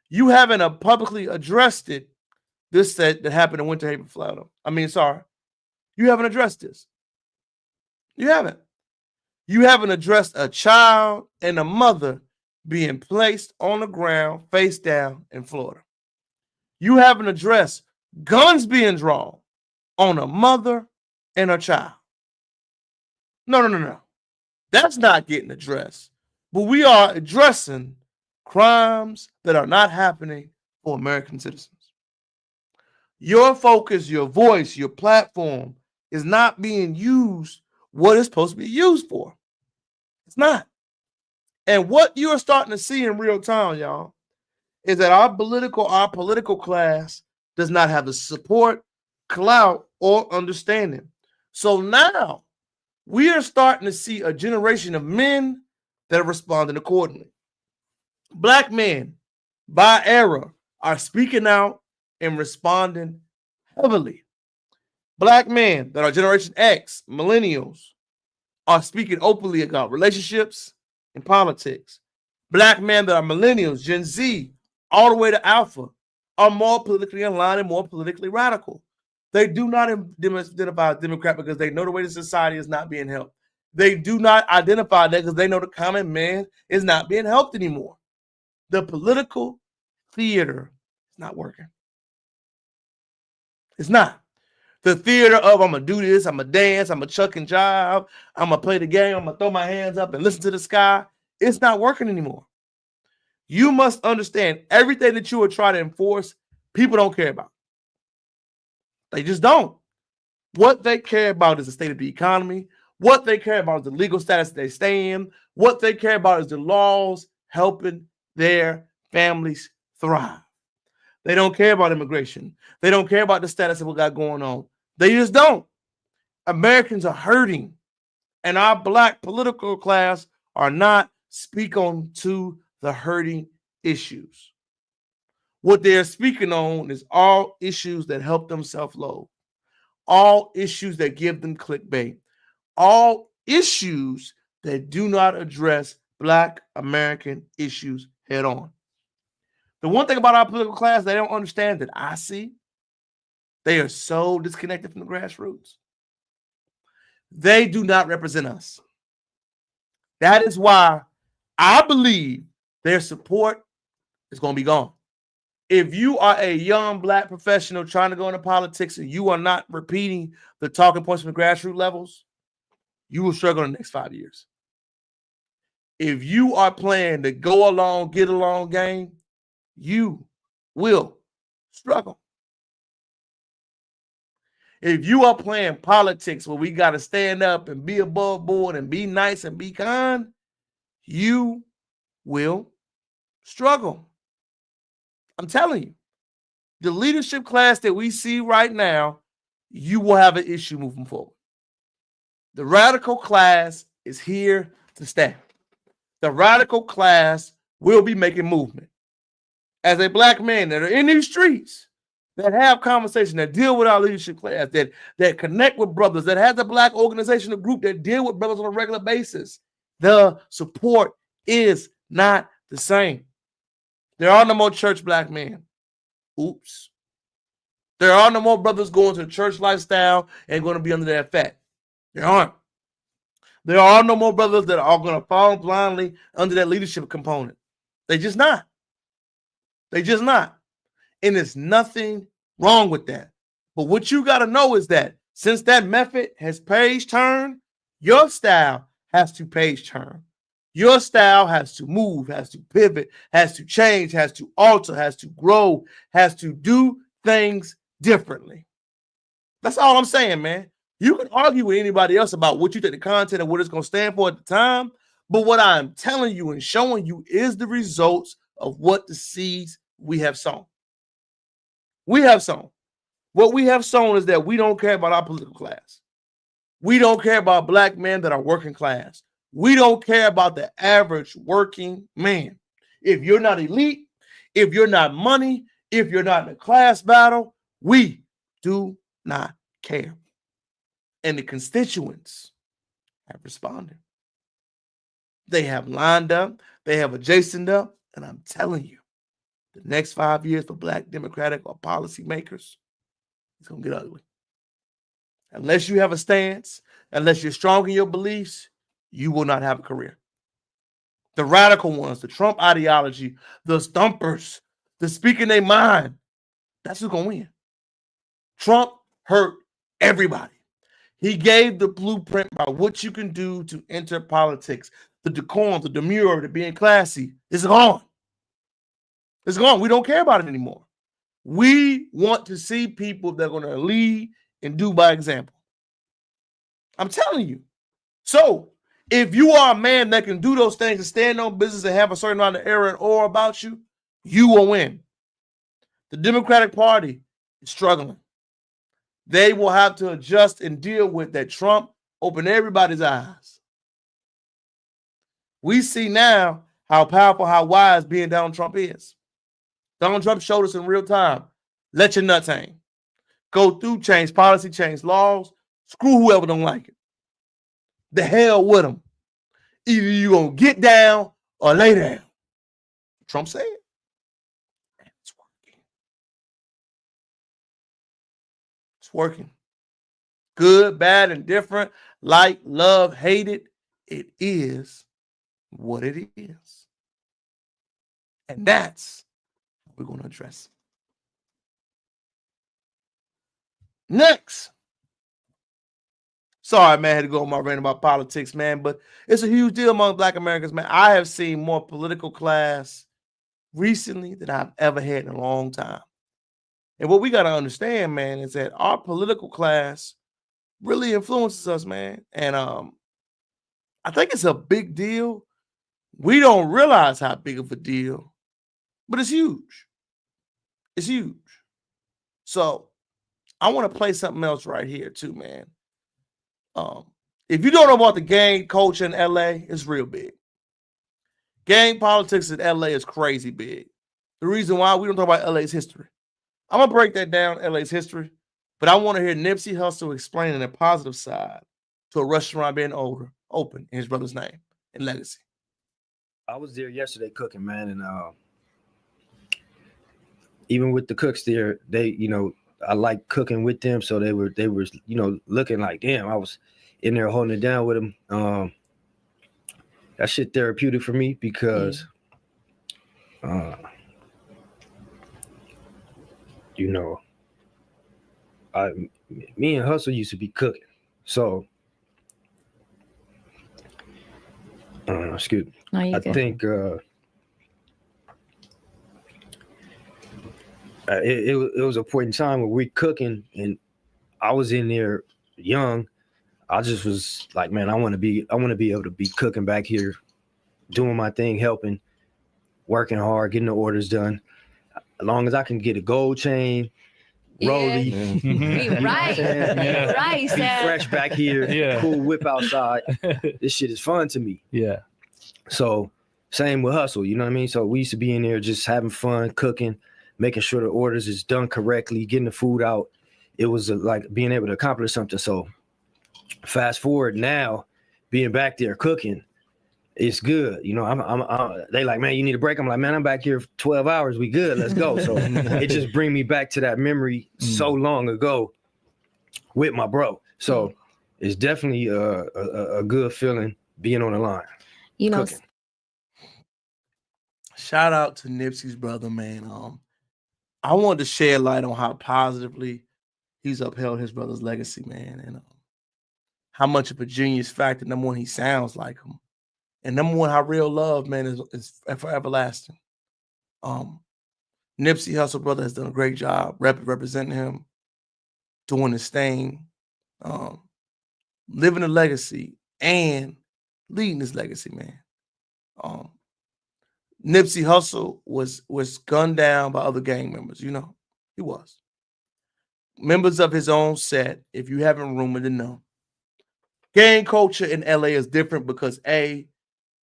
You haven't publicly addressed it, this that happened in Winter Haven, Florida. You haven't addressed this. You haven't. You haven't addressed a child and a mother being placed on the ground, face down in Florida. You haven't addressed guns being drawn on a mother and a child. No. That's not getting addressed. But we are addressing crimes that are not happening for American citizens. Your focus, your voice, your platform is not being used what it's supposed to be used for. It's not. And what you're starting to see in real time, y'all, is that our political class does not have the support, clout, or understanding. So now we are starting to see a generation of men that are responding accordingly. Black men, by era, are speaking out and responding heavily. Black men that are Generation X, millennials, are speaking openly about relationships and politics. Black men that are millennials, Gen Z, all the way to Alpha, are more politically aligned and more politically radical. They do not identify as Democrat because they know the way the society is not being helped. They do not identify that because they know the common man is not being helped anymore. The political theater is not working. It's not. The theater of I'm going to do this, I'm going to dance, I'm going to chuck and jive, I'm going to play the game, I'm going to throw my hands up and listen to the sky. It's not working anymore. You must understand everything that you are trying to enforce, people don't care about. They just don't. What they care about is the state of the economy. What they care about is the legal status they stay in. What they care about is the laws helping their families thrive. They don't care about immigration. They don't care about the status of what got going on. They just don't. Americans are hurting, and our black political class are not speaking on to the hurting issues. What they're speaking on is all issues that help them self-loathe, all issues that give them clickbait, all issues that do not address Black American issues head on. The one thing about our political class they don't understand that I see, they are so disconnected from the grassroots. They do not represent us. That is why I believe their support is going to be gone. If you are a young Black professional trying to go into politics and you are not repeating the talking points from the grassroots levels, you will struggle in the next 5 years. If you are playing the go along, get along game, you will struggle. If you are playing politics where we got to stand up and be above board and be nice and be kind, you will struggle. I'm telling you, the leadership class that we see right now, you will have an issue moving forward. The radical class is here to stay. The radical class will be making movement. As a Black man that are in these streets, that have conversations, that deal with our leadership class, that connect with brothers, that has a Black organizational group that deal with brothers on a regular basis, the support is not the same. There are no more church Black men. Oops. There are no more brothers going to the church lifestyle and going to be under that effect. There aren't. There are no more brothers that are going to fall blindly under that leadership component. They just not. They just not. And there's nothing wrong with that. But what you got to know is that since that method has page turned, your style has to page turn. Your style has to move, has to pivot, has to change, has to alter, has to grow, has to do things differently. That's all I'm saying, man. You can argue with anybody else about what you think the content and what it's going to stand for at the time, but what I'm telling you and showing you is the results of what the seeds we have sown. We have sown. What we have sown is that we don't care about our political class. We don't care about black men that are working class. We don't care about the average working man. If you're not elite, if you're not money, if you're not in a class battle, we do not care. And the constituents have responded. They have lined up, they have adjacent up, and I'm telling you, the next 5 years for black Democratic or policymakers, it's going to get ugly. Unless you have a stance, unless you're strong in your beliefs, you will not have a career. The radical ones, the Trump ideology, the stumpers, the speaking their mind, that's who's going to win. Trump hurt everybody. He gave the blueprint by what you can do to enter politics. The decorum, the demure, the being classy is gone. It's gone. We don't care about it anymore. We want to see people that are going to lead and do by example. I'm telling you. So if you are a man that can do those things and stand on business and have a certain amount of air and aura about you, you will win. The Democratic Party is struggling. They will have to adjust and deal with that. Trump opened everybody's eyes. We see now how powerful, how wise being Donald Trump is. Donald Trump showed us in real time. Let your nuts hang. Go through, change policy, change laws. Screw whoever don't like it. The hell with them. Either you're going to get down or lay down. Trump said. It's working. It's working. Good, bad, and different. Like, love, hate it. It is what it is. And that's what we're going to address. Next. Sorry, man, I had to go on my rant about politics, man, but it's a huge deal among black Americans, man. I have seen more political class recently than I've ever had in a long time. And what we got to understand, man, is that our political class really influences us, man. And I think it's a big deal. We don't realize how big of a deal, but it's huge. It's huge. So I want to play something else right here too, man. If you don't know about the gang culture in LA, it's real big. Gang politics in LA is crazy big. The reason why we don't talk about LA's history. I'm going to break that down, LA's history, but I want to hear Nipsey Hussle explaining the positive side to a restaurant being open in his brother's name and legacy. I was there yesterday cooking, man, and even with the cooks there, they, I like cooking with them, so they were, looking like, damn, I was in there holding it down with them. That shit therapeutic for me because, me and Hustle used to be cooking, so excuse me. No, I think it was a point in time where we cooking and I was in there young. I just was like, man, I want to be able to be cooking back here, doing my thing, helping, working hard, getting the orders done. As long as I can get a gold chain, rollie, right, be fresh back here, cool whip outside. This shit is fun to me. Yeah. So same with Hustle, you know what I mean? So we used to be in there just having fun, cooking, making sure the orders is done correctly, getting the food out. It was like being able to accomplish something. So fast forward now, being back there cooking, it's good. I'm they like, man, you need a break. I'm like, man, I'm back here for 12 hours. We good. Let's go. So it just bring me back to that memory so long ago with my bro. So it's definitely a good feeling being on the line. Cooking. Shout out to Nipsey's brother, man. I wanted to shed light on how positively he's upheld his brother's legacy, man, and how much of a genius factor. Number one, he sounds like him, And number one, how real love, man, is forever lasting. Nipsey Hussle brother has done a great job representing him, doing his thing, living a legacy and leading his legacy, man. Nipsey Hussle was gunned down by other gang members. You know, he was. Members of his own set, if you haven't rumored to know. Gang culture in LA is different because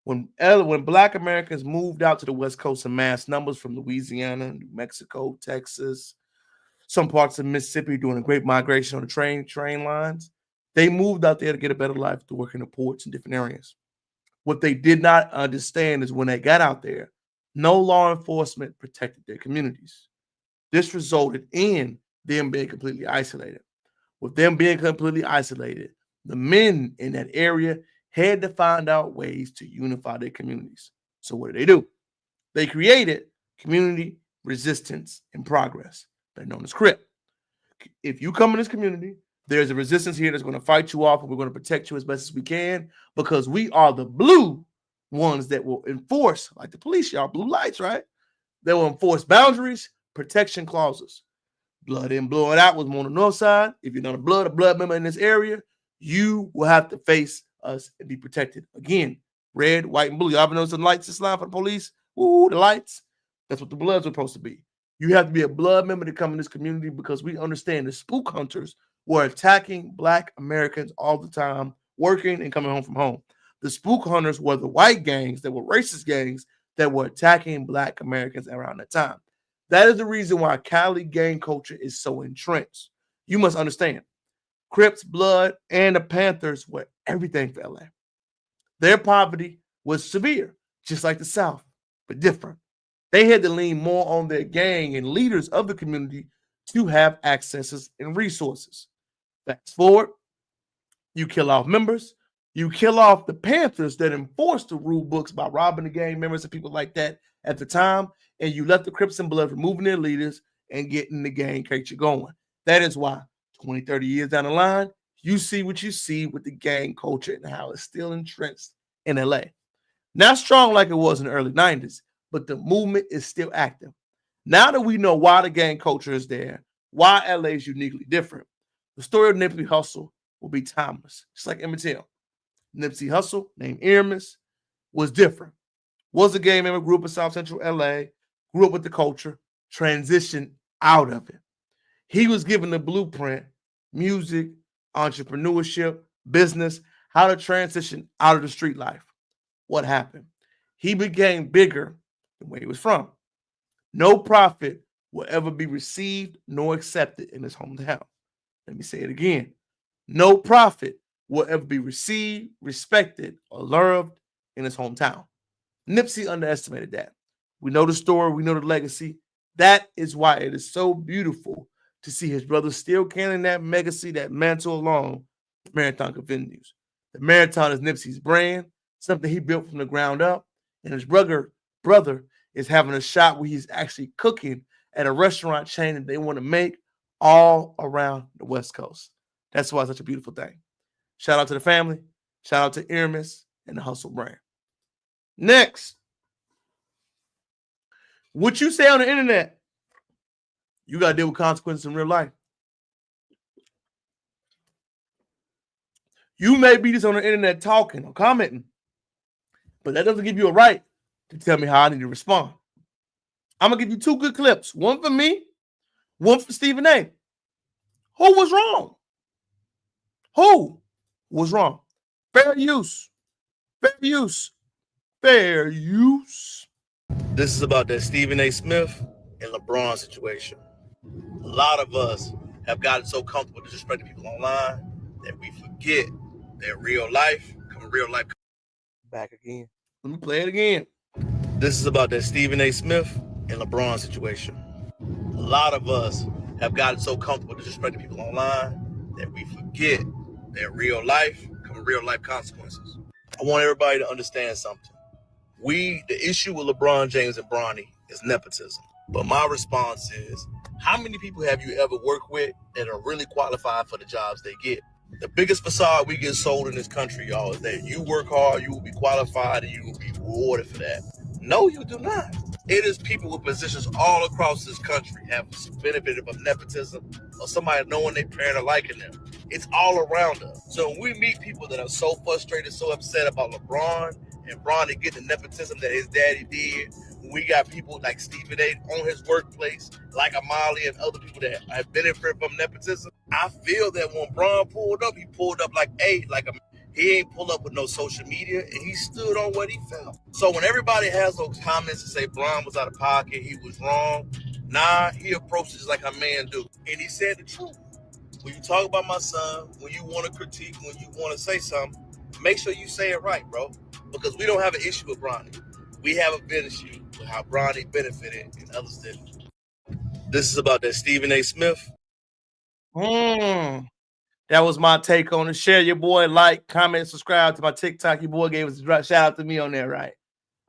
when Black Americans moved out to the West Coast in mass numbers from Louisiana, New Mexico, Texas, some parts of Mississippi doing a great migration on the train lines, they moved out there to get a better life, to work in the ports in different areas. What they did not understand is when they got out there, no law enforcement protected their communities. This resulted in them being completely isolated. With them being completely isolated, the men in that area had to find out ways to unify their communities. So what do? They created community resistance and progress. They're known as CRIP. If you come in this community, there's a resistance here that's going to fight you off, and we're going to protect you as best as we can because we are the blue ones that will enforce, like the police, y'all, blue lights, right? They will enforce boundaries, protection clauses. Blood in, blood out was more on the north side. If you're not a blood member in this area, you will have to face us and be protected. Again, red, white, and blue. Y'all ever notice the lights this line for the police? Ooh, the lights. That's what the bloods are supposed to be. You have to be a blood member to come in this community because we understand the spook hunters were attacking Black Americans all the time, working and coming home from home. The spook hunters were the white gangs that were racist gangs that were attacking Black Americans around that time. That is the reason why Cali gang culture is so entrenched. You must understand, Crips, Blood, and the Panthers were everything for LA. Their poverty was severe, just like the South, but different. They had to lean more on their gang and leaders of the community to have accesses and resources. Fast forward, you kill off members, you kill off the Panthers that enforced the rule books by robbing the gang members and people like that at the time, and you left the Crips and Blood removing their leaders and getting the gang culture going. That is why 20, 30 years down the line, you see what you see with the gang culture and how it's still entrenched in LA. Not strong like it was in the early 90s, but the movement is still active. Now that we know why the gang culture is there, why LA is uniquely different, the story of Nipsey Hussle will be timeless, just like Emmett Till. Nipsey Hussle, named Irmus, was different. Was a gang member, grew up in South Central LA, grew up with the culture, transitioned out of it. He was given the blueprint, music, entrepreneurship, business, how to transition out of the street life. What happened? He became bigger than where he was from. No profit will ever be received nor accepted in his hometown. Let me say it again. No profit will ever be received, respected, or loved in his hometown. Nipsey underestimated that. We know the story, we know the legacy. That is why it is so beautiful to see his brother still carrying that legacy, that mantle along the Marathon continues. The Marathon is Nipsey's brand, something he built from the ground up, and his brother is having a shot where he's actually cooking at a restaurant chain that they want to make all around the West Coast. That's why it's such a beautiful thing. Shout out to the family. Shout out to Irmus and the Hustle brand. Next, what you say on the internet, you got to deal with consequences in real life. You may be just on the internet talking or commenting, but that doesn't give you a right to tell me how I need to respond. I'm going to give you two good clips. One for me, one for Stephen A. Who was wrong? Who was wrong? Fair use. Fair use. Fair use. This is about that Stephen A. Smith and Lebron situation. A lot of us have gotten so comfortable disrespecting people online that we forget that real life come real life. Back again. Let me play it again. This is about that Stephen A. Smith and LeBron situation. A lot of us have gotten so comfortable disrespecting people online that we forget that real life come real life consequences. I want everybody to understand something. The issue with LeBron James and Bronny is nepotism. But my response is, how many people have you ever worked with that are really qualified for the jobs they get? The biggest facade we get sold in this country, y'all, is that you work hard, you will be qualified, and you will be rewarded for that. No, you do not. It is people with positions all across this country have benefited from nepotism or somebody knowing their parent or liking them. It's all around us. So when we meet people that are so frustrated, so upset about Lebron and Bronny getting the nepotism that his daddy did, we got people like Stephen A. on his workplace, like Amali and other people that have benefited from nepotism. I feel that when Bron pulled up, he pulled up like he ain't pulled up with no social media, and he stood on what he felt. So when everybody has those comments to say Bron was out of pocket, he was wrong, nah, he approaches like a man do. And he said the truth. When you talk about my son, when you want to critique, when you want to say something, make sure you say it right, bro. Because we don't have an issue with Bronny. We have a issue with how Bronny benefited and others didn't. This is about that Stephen A. Smith. That was my take on it. Share your boy, like, comment, subscribe to my TikTok. Your boy gave us a shout out to me on there, right?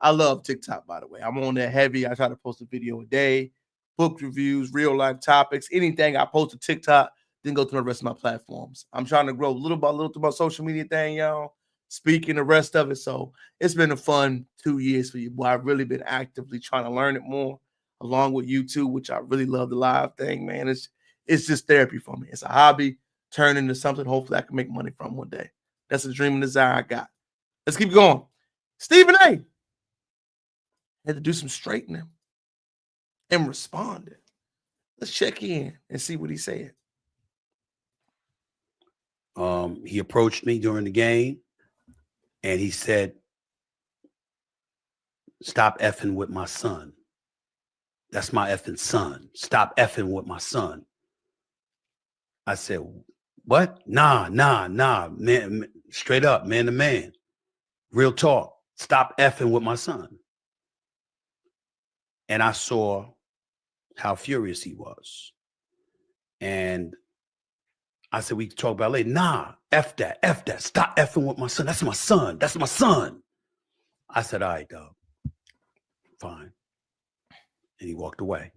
I love TikTok, by the way. I'm on there heavy. I try to post a video a day, book reviews, real life topics, anything I post to TikTok, then go to the rest of my platforms. I'm trying to grow little by little through my social media thing, y'all. Speaking the rest of it. So it's been a fun 2 years for you, boy. I've really been actively trying to learn it more, along with YouTube, which I really love the live thing, man. It's just therapy for me. It's a hobby turned into something hopefully I can make money from one day. That's a dream and desire I got. Let's keep going. Stephen A. had to do some straightening and responded. Let's check in and see what he said. He approached me during the game and he said, "Stop effing with my son. That's my effing son. Stop effing with my son." I said, "What? Nah, man, straight up, man to man. Real talk. Stop effing with my son." And I saw how furious he was. And I said, "We can talk about it later." "Nah, F that. Stop effing with my son. That's my son. That's my son." I said, "All right, dog. Fine." And he walked away.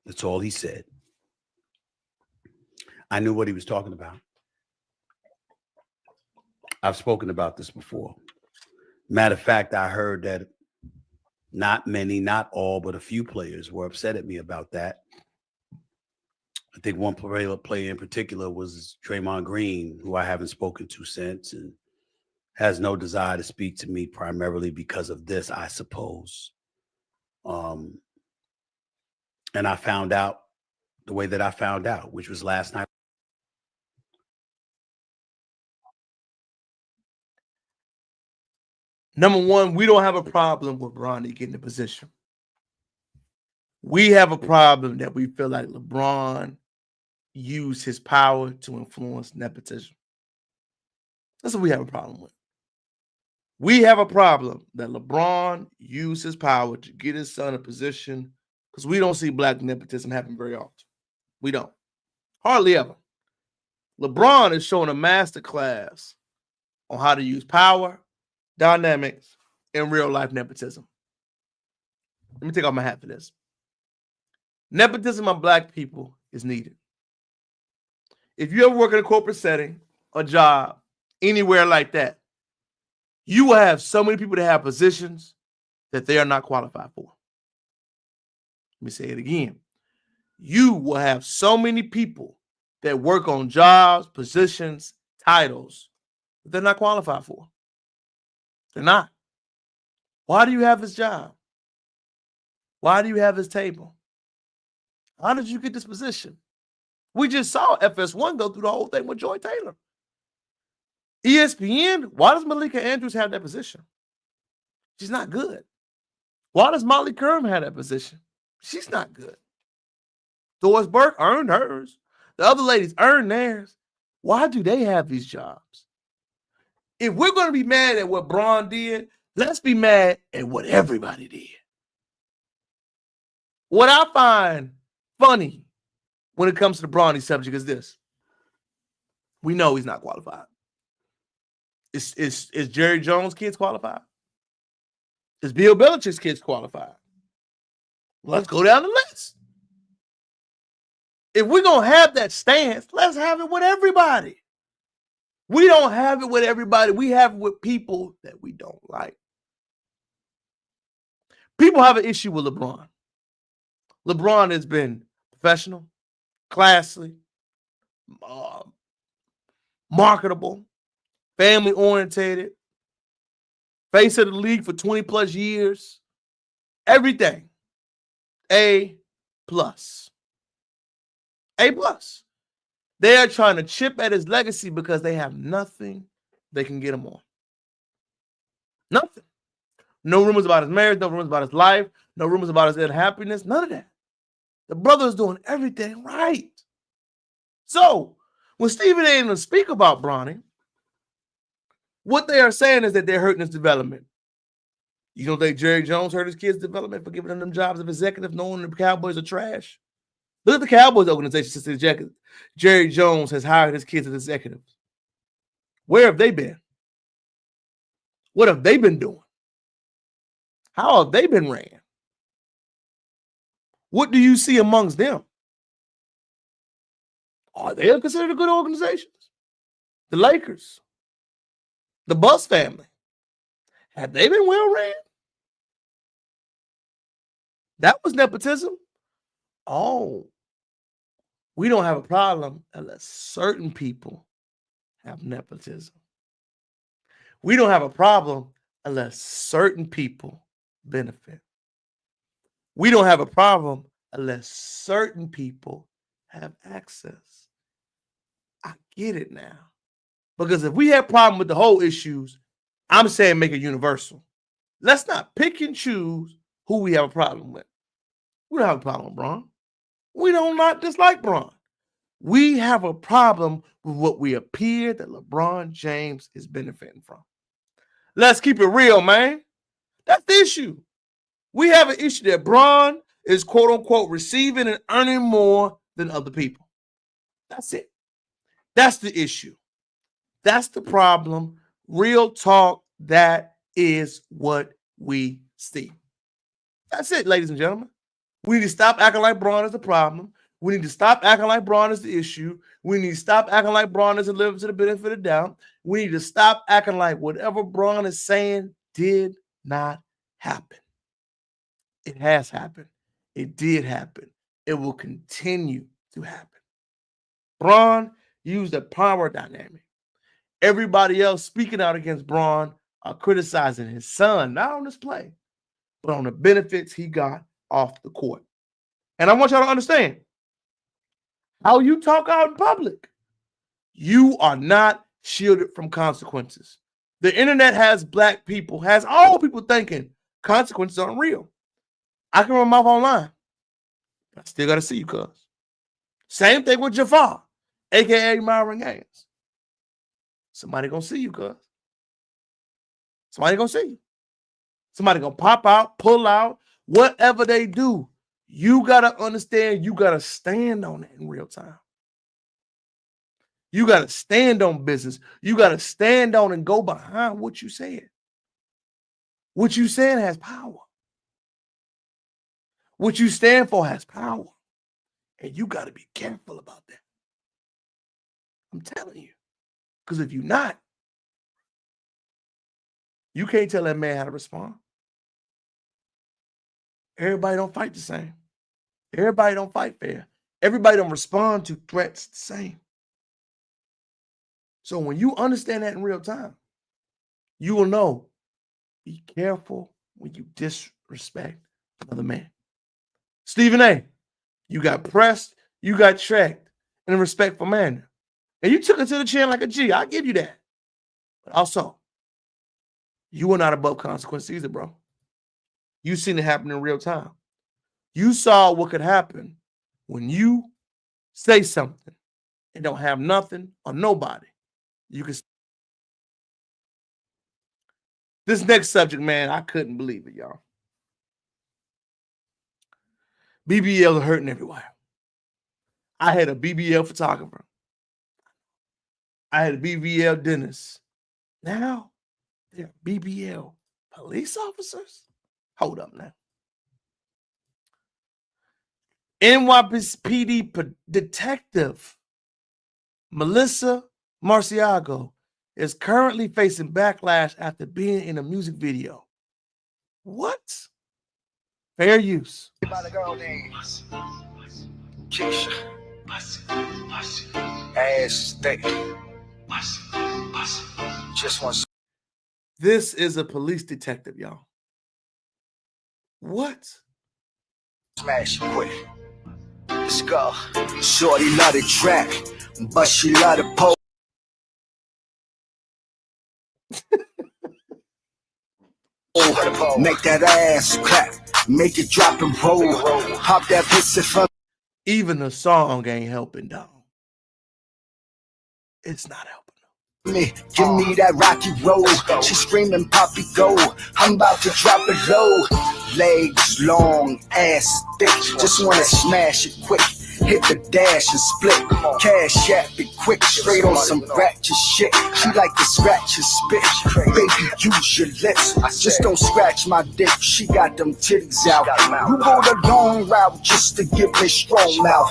That's all he said. I knew what he was talking about. I've spoken about this before. Matter of fact, I heard that not many, not all, but a few players were upset at me about that. I think one player in particular was Draymond Green, who I haven't spoken to since and has no desire to speak to me primarily because of this, I suppose. And I found out the way that I found out, which was last night. Number one, we don't have a problem with Bronny getting the position. We have a problem that we feel like LeBron used his power to influence nepotism. That's what we have a problem with. We have a problem that LeBron used his power to get his son a position because we don't see black nepotism happen very often. We don't. Hardly ever. LeBron is showing a master class on how to use power, dynamics, and real life nepotism. Let me take off my hat for this. Nepotism on black people is needed. If you ever work in a corporate setting, a job, anywhere like that, you will have so many people that have positions that they are not qualified for. Let me say it again. You will have so many people that work on jobs, positions, titles that they're not qualified for. They're not. Why do you have this job? Why do you have this table? How did you get this position? We just saw FS1 go through the whole thing with Joy Taylor. ESPN, why does Malika Andrews have that position? She's not good. Why does Molly Curran have that position? She's not good. Doris Burke earned hers. The other ladies earned theirs. Why do they have these jobs? If we're going to be mad at what Bron did, let's be mad at what everybody did. What I find funny when it comes to the Bronny subject is this. We know he's not qualified. Is Jerry Jones' kids qualified? Is Bill Belichick's kids qualified? Let's go down the list. If we're going to have that stance, let's have it with everybody. We don't have it with everybody. We have it with people that we don't like. People have an issue with LeBron. LeBron has been professional, classy, marketable, family orientated, face of the league for 20 plus years. Everything. A plus. A plus. They are trying to chip at his legacy because they have nothing they can get him on. Nothing. No rumors about his marriage, no rumors about his life, no rumors about his unhappiness, none of that. The brother is doing everything right. So, when Stephen A. and them speak about Bronny, what they are saying is that they're hurting his development. You don't think Jerry Jones hurt his kids' development for giving them jobs of executive, knowing the Cowboys are trash? Look at the Cowboys organization since Jerry Jones has hired his kids as executives. Where have they been? What have they been doing? How have they been ran? What do you see amongst them? Are they considered a good organization? The Lakers, the Buss family, have they been well ran? That was nepotism. Oh, we don't have a problem unless certain people have nepotism. We don't have a problem unless certain people benefit. We don't have a problem unless certain people have access. I get it now. Because if we have a problem with the whole issues, I'm saying make it universal. Let's not pick and choose who we have a problem with. We don't have a problem with Bron. We don't not dislike Bron. We have a problem with what we appear that LeBron James is benefiting from. Let's keep it real, man. That's the issue. We have an issue that Bron is quote unquote receiving and earning more than other people. That's it. That's the issue. That's the problem. Real talk. That is what we see. That's it, ladies and gentlemen. We need to stop acting like Bron is the problem. We need to stop acting like Bron is the issue. We need to stop acting like Bron isn't living to the benefit of the doubt. We need to stop acting like whatever Bron is saying did not happen. It has happened. It did happen. It will continue to happen. Bron used a power dynamic. Everybody else speaking out against Bron are criticizing his son, not on this play, but on the benefits he got off the court. And I want y'all to understand, how you talk out in public, you are not shielded from consequences. The internet has black people, has all people thinking consequences aren't real. I can run my mouth online, but I still got to see you, cuz. Same thing with Jafar, a.k.a. Myron Gaines. Somebody going to see you, cuz. Somebody going to see you. Somebody going to pop out, pull out, whatever they do. You got to understand, you got to stand on it in real time. You got to stand on business. You got to stand on and go behind what you said. What you said has power. What you stand for has power. And you got to be careful about that. I'm telling you. Because if you're not, you can't tell that man how to respond. Everybody don't fight the same. Everybody don't fight fair. Everybody don't respond to threats the same. So when you understand that in real time, you will know, be careful when you disrespect another man. Stephen A., you got pressed, you got tracked in a respectful manner. And you took it to the chin like a G. I'll give you that. But also, you were not above consequence either, bro. You seen it happen in real time. You saw what could happen when you say something and don't have nothing or nobody. You can. This next subject, man, I couldn't believe it, y'all. BBL are hurting everywhere. I had a BBL photographer. I had a BBL dentist. Now, they're BBL police officers? Hold up now. NYPD detective Melissa Marciago is currently facing backlash after being in a music video. What? Fair use. About a girl named Keisha. Ass thick. Just want. This is a police detective, y'all. What? Smash quick. Let's go. Shorty love the track, but she love the pole. Make that ass clap, make it drop and roll. Hop that pussy from. Even the song ain't helping, dog. It's not helping. Me, give me that rocky roll. She screaming, Poppy, go. I'm about to drop it low. Legs long, ass thick. Just wanna smash it quick. Hit the dash and split. Cash app it quick, straight on some ratchet shit. She like to scratch and spit. Baby, use your lips. Just don't scratch my dick. She got them titties out. You go the long route just to give me strong mouth.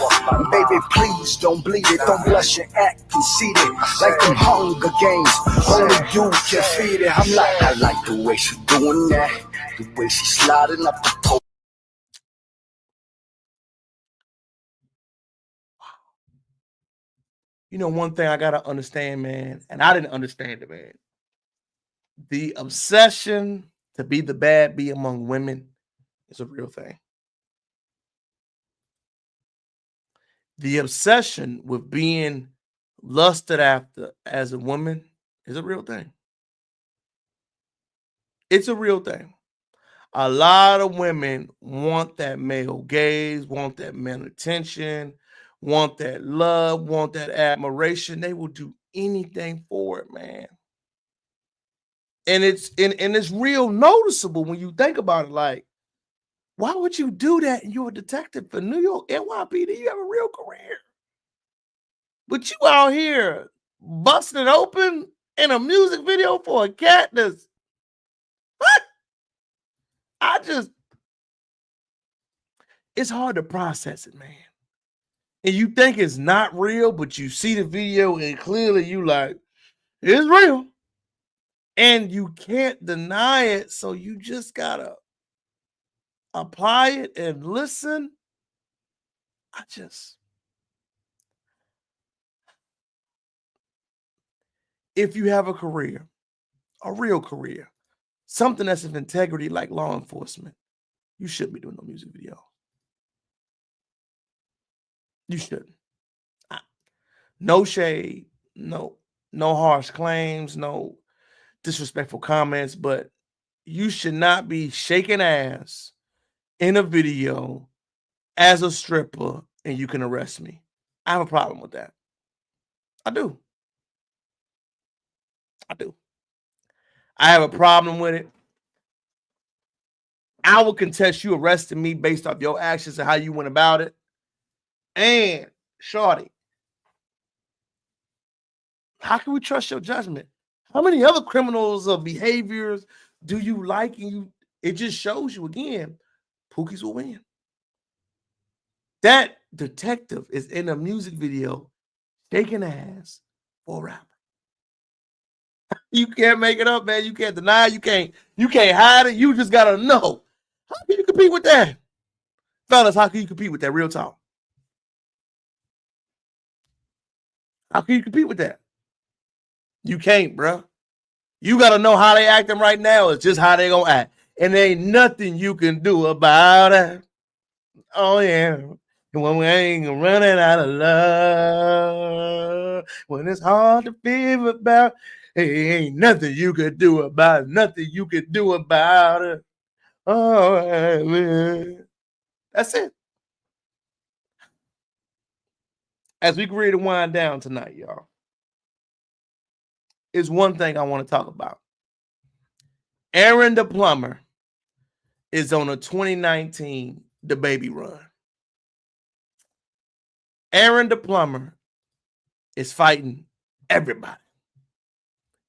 Baby, please don't bleed it. Don't blush and act conceited. Like them Hunger Games. Only you can feed it. I'm like, I like the way she doing that. The way she sliding up the pole. You know, one thing I gotta understand, man, and I didn't understand it, man. The obsession to be the bad bee among women is a real thing. The obsession with being lusted after as a woman is a real thing. It's a real thing. A lot of women want that male gaze, want that male attention, want that love, want that admiration. They will do anything for it, man. And it's real noticeable when you think about it. Like, why would you do that? And you're a detective for New York NYPD. You have a real career, but you out here busting it open in a music video for a cat that's what? It's hard to process it, man. And you think it's not real, but you see the video and clearly you like, it's real. And you can't deny it, so you just gotta apply it and listen. If you have a career, a real career, something that's of integrity like law enforcement, you shouldn't be doing no music video. You shouldn't. No shade, no harsh claims, no disrespectful comments, but you should not be shaking ass in a video as a stripper and you can arrest me. I have a problem with that. I do. I have a problem with it. I will contest you arresting me based off your actions and how you went about it. And shorty, how can we trust your judgment? How many other criminals or behaviors do you like? And it just shows you again, Pookies will win. That detective is in a music video shaking ass for a rapper. You can't make it up, man. You can't deny it. You can't hide it. You just gotta know. How can you compete with that? Fellas, how can you compete with that? Real talk. How can you compete with that? You can't, bro. You got to know how they acting right now. It's just how they gonna act. And there ain't nothing you can do about it. Oh, yeah. When we ain't running out of love. When it's hard to feel about, hey, ain't nothing you could do about it. Nothing you could do about it. Oh, man. That's it. As we get ready to wind down tonight, y'all, is one thing I want to talk about. Aaron the plumber is on a 2019 The Baby run. Aaron the plumber is fighting everybody.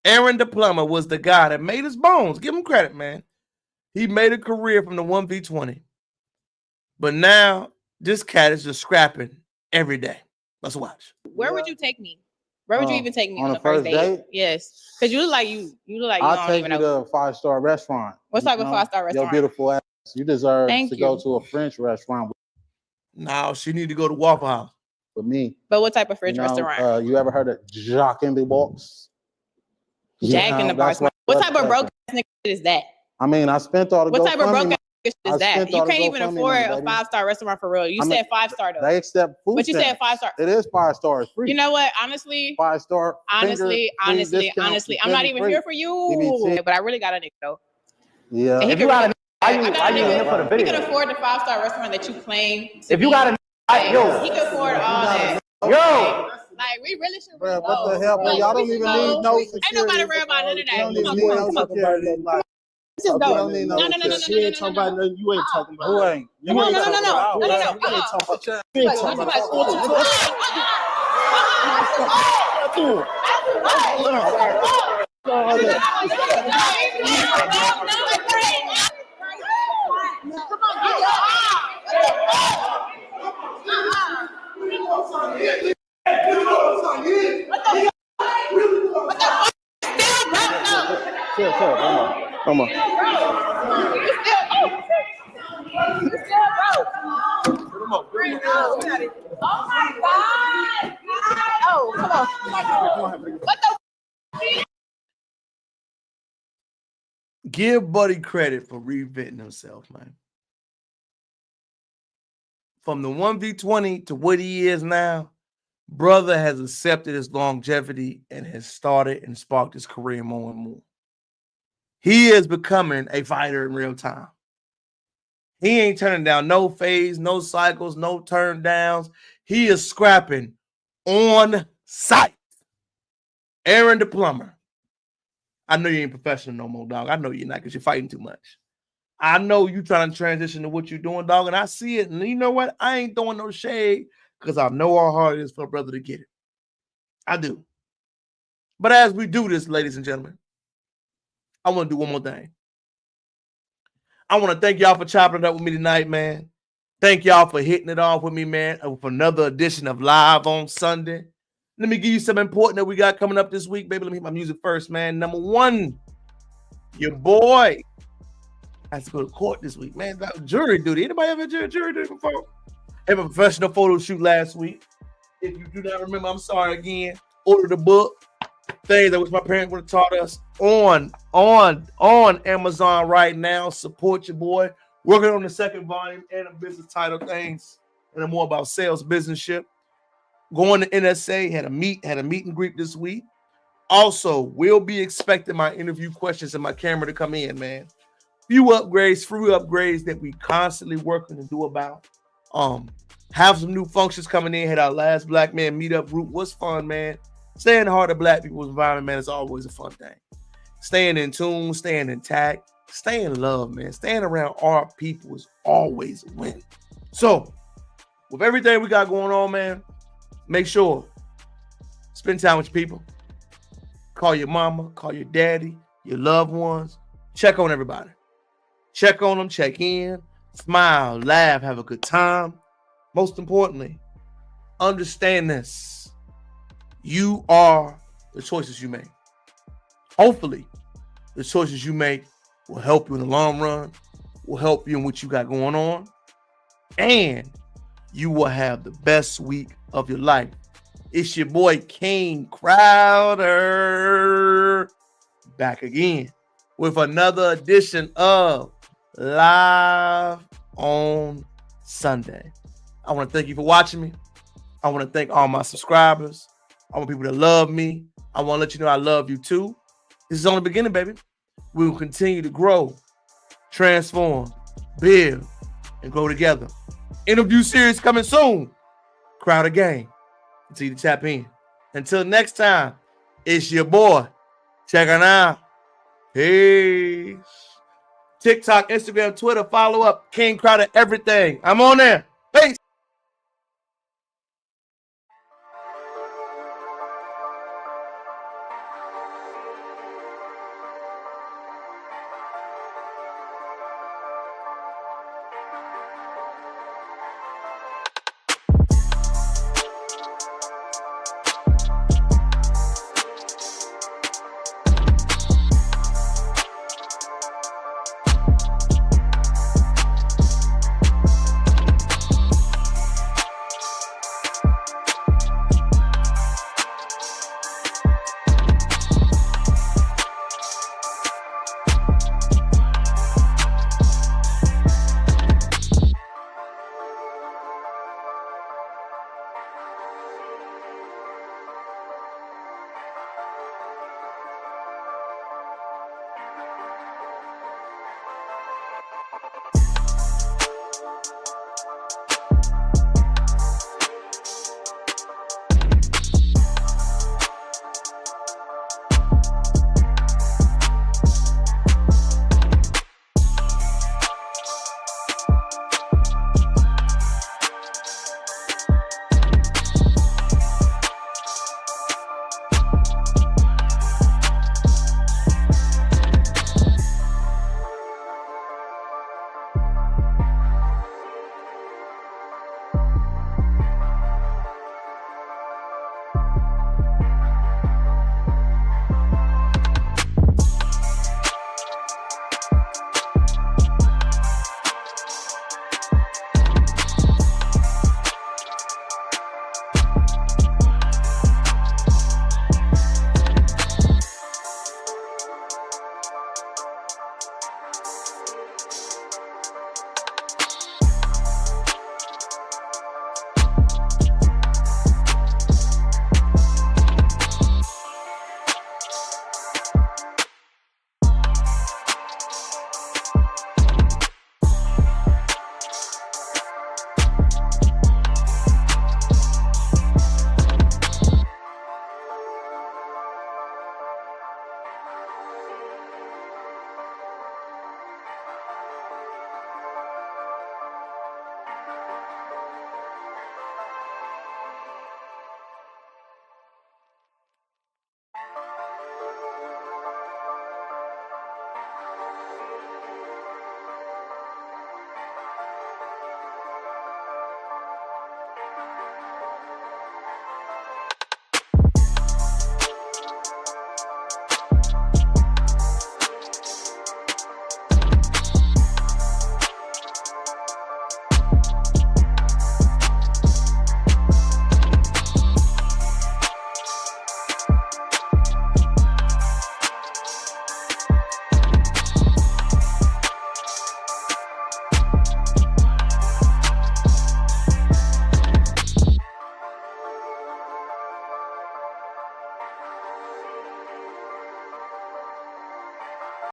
Aaron the plumber was the guy that made his bones. Give him credit, man. He made a career from the 1v20. But now this cat is just scrapping every day. Let's watch. Where would you take me? Where would you even take me on on the the first first date? date? Yes, because you look like you look like you I'll don't take even you know. to a 5-star restaurant. What type of 5-star Your restaurant? beautiful ass. You deserve Thank to go you. to a French restaurant Now she need to go to Waffle House. with me. But what type of French restaurant? You ever heard of Jacques in the Box? Jack in the Box. What type of broke ass nigga is that? I mean, I spent all the What type of broke GoFundMe. ass nigga I is that? spent You all the can't even GoFundMe afford money, a baby. 5-star restaurant for real. You I mean, said 5-star though. They accept food But you said stamps. 5-star. It is 5 stars free. You know what? Honestly, 5-star. honestly, I'm not even here for you. EBT. But I really got a nigga though. Yeah. And he If you could got really- why I you got a even nigga. here for the He video? could afford the 5-star restaurant that you claim. If you got a yo. He could afford all that. Yo. Like we really should. Bro, what the hell, bro? Y'all don't even need no security. Ain't nobody worry about none of that. You don't Come even on, need come no on, come on. security. Like, Let's just go. you don't need no security. She ain't talking about nothing you ain't talking about. Who ain't? No. You ain't talking about. You ain't talking Come on. Oh my God! Oh, come on. What the? Give Buddy credit for reinventing himself, man. From the 1v20 to what he is now, brother has accepted his longevity and has started and sparked his career more and more. He is becoming a fighter in real time. He ain't turning down no phase, no cycles, no turn downs. He is scrapping on sight. Aaron the plumber. I know you ain't professional no more, dog. I know you're not because you're fighting too much. I know you trying to transition to what you're doing, dog, and I see it. And you know what? I ain't throwing no shade because I know how hard it is for a brother to get it. I do. But as we do this, ladies and gentlemen, I want to do one more thing. I want to thank y'all for chopping it up with me tonight, man. Thank y'all for hitting it off with me, man, for another edition of Live on Sunday. Let me give you something important that we got coming up this week, baby. Let me hit my music first, man. Number one, your boy has to go to court this week, man. That jury duty. Anybody ever had jury duty before? I have a professional photo shoot last week. If you do not remember, I'm sorry again. Order the book. Things that which my parents would have taught us on Amazon right now. Support your boy. Working on the second volume and a business title, things and more about sales business ship. Going to NSA, had a meet and greet this week. Also, we'll be expecting my interview questions and my camera to come in, man. Few upgrades, free upgrades that we constantly working to do about. Have some new functions coming in. Had our last Black Man meetup group. Was fun, man. Staying in the heart of Black people's environment, man, is always a fun thing. Staying in tune, staying intact, staying in love, man. Staying around our people is always a win. So, with everything we got going on, man, make sure spend time with your people. Call your mama, call your daddy, your loved ones. Check on everybody. Check on them, check in, smile, laugh, have a good time. Most importantly, understand this. You are the choices you make. Hopefully, the choices you make will help you in the long run, will help you in what you got going on, and you will have the best week of your life. It's your boy, King Crowder, back again with another edition of Live on Sunday. I want to thank you for watching me. I want to thank all my subscribers. I want people to love me. I want to let you know I love you too. This is only the beginning, baby. We will continue to grow, transform, build, and grow together. Interview series coming soon. Crowder Gang. Continue to tap in. Until next time, it's your boy. Check it out. Peace. TikTok, Instagram, Twitter, follow up. King Crowder, everything. I'm on there.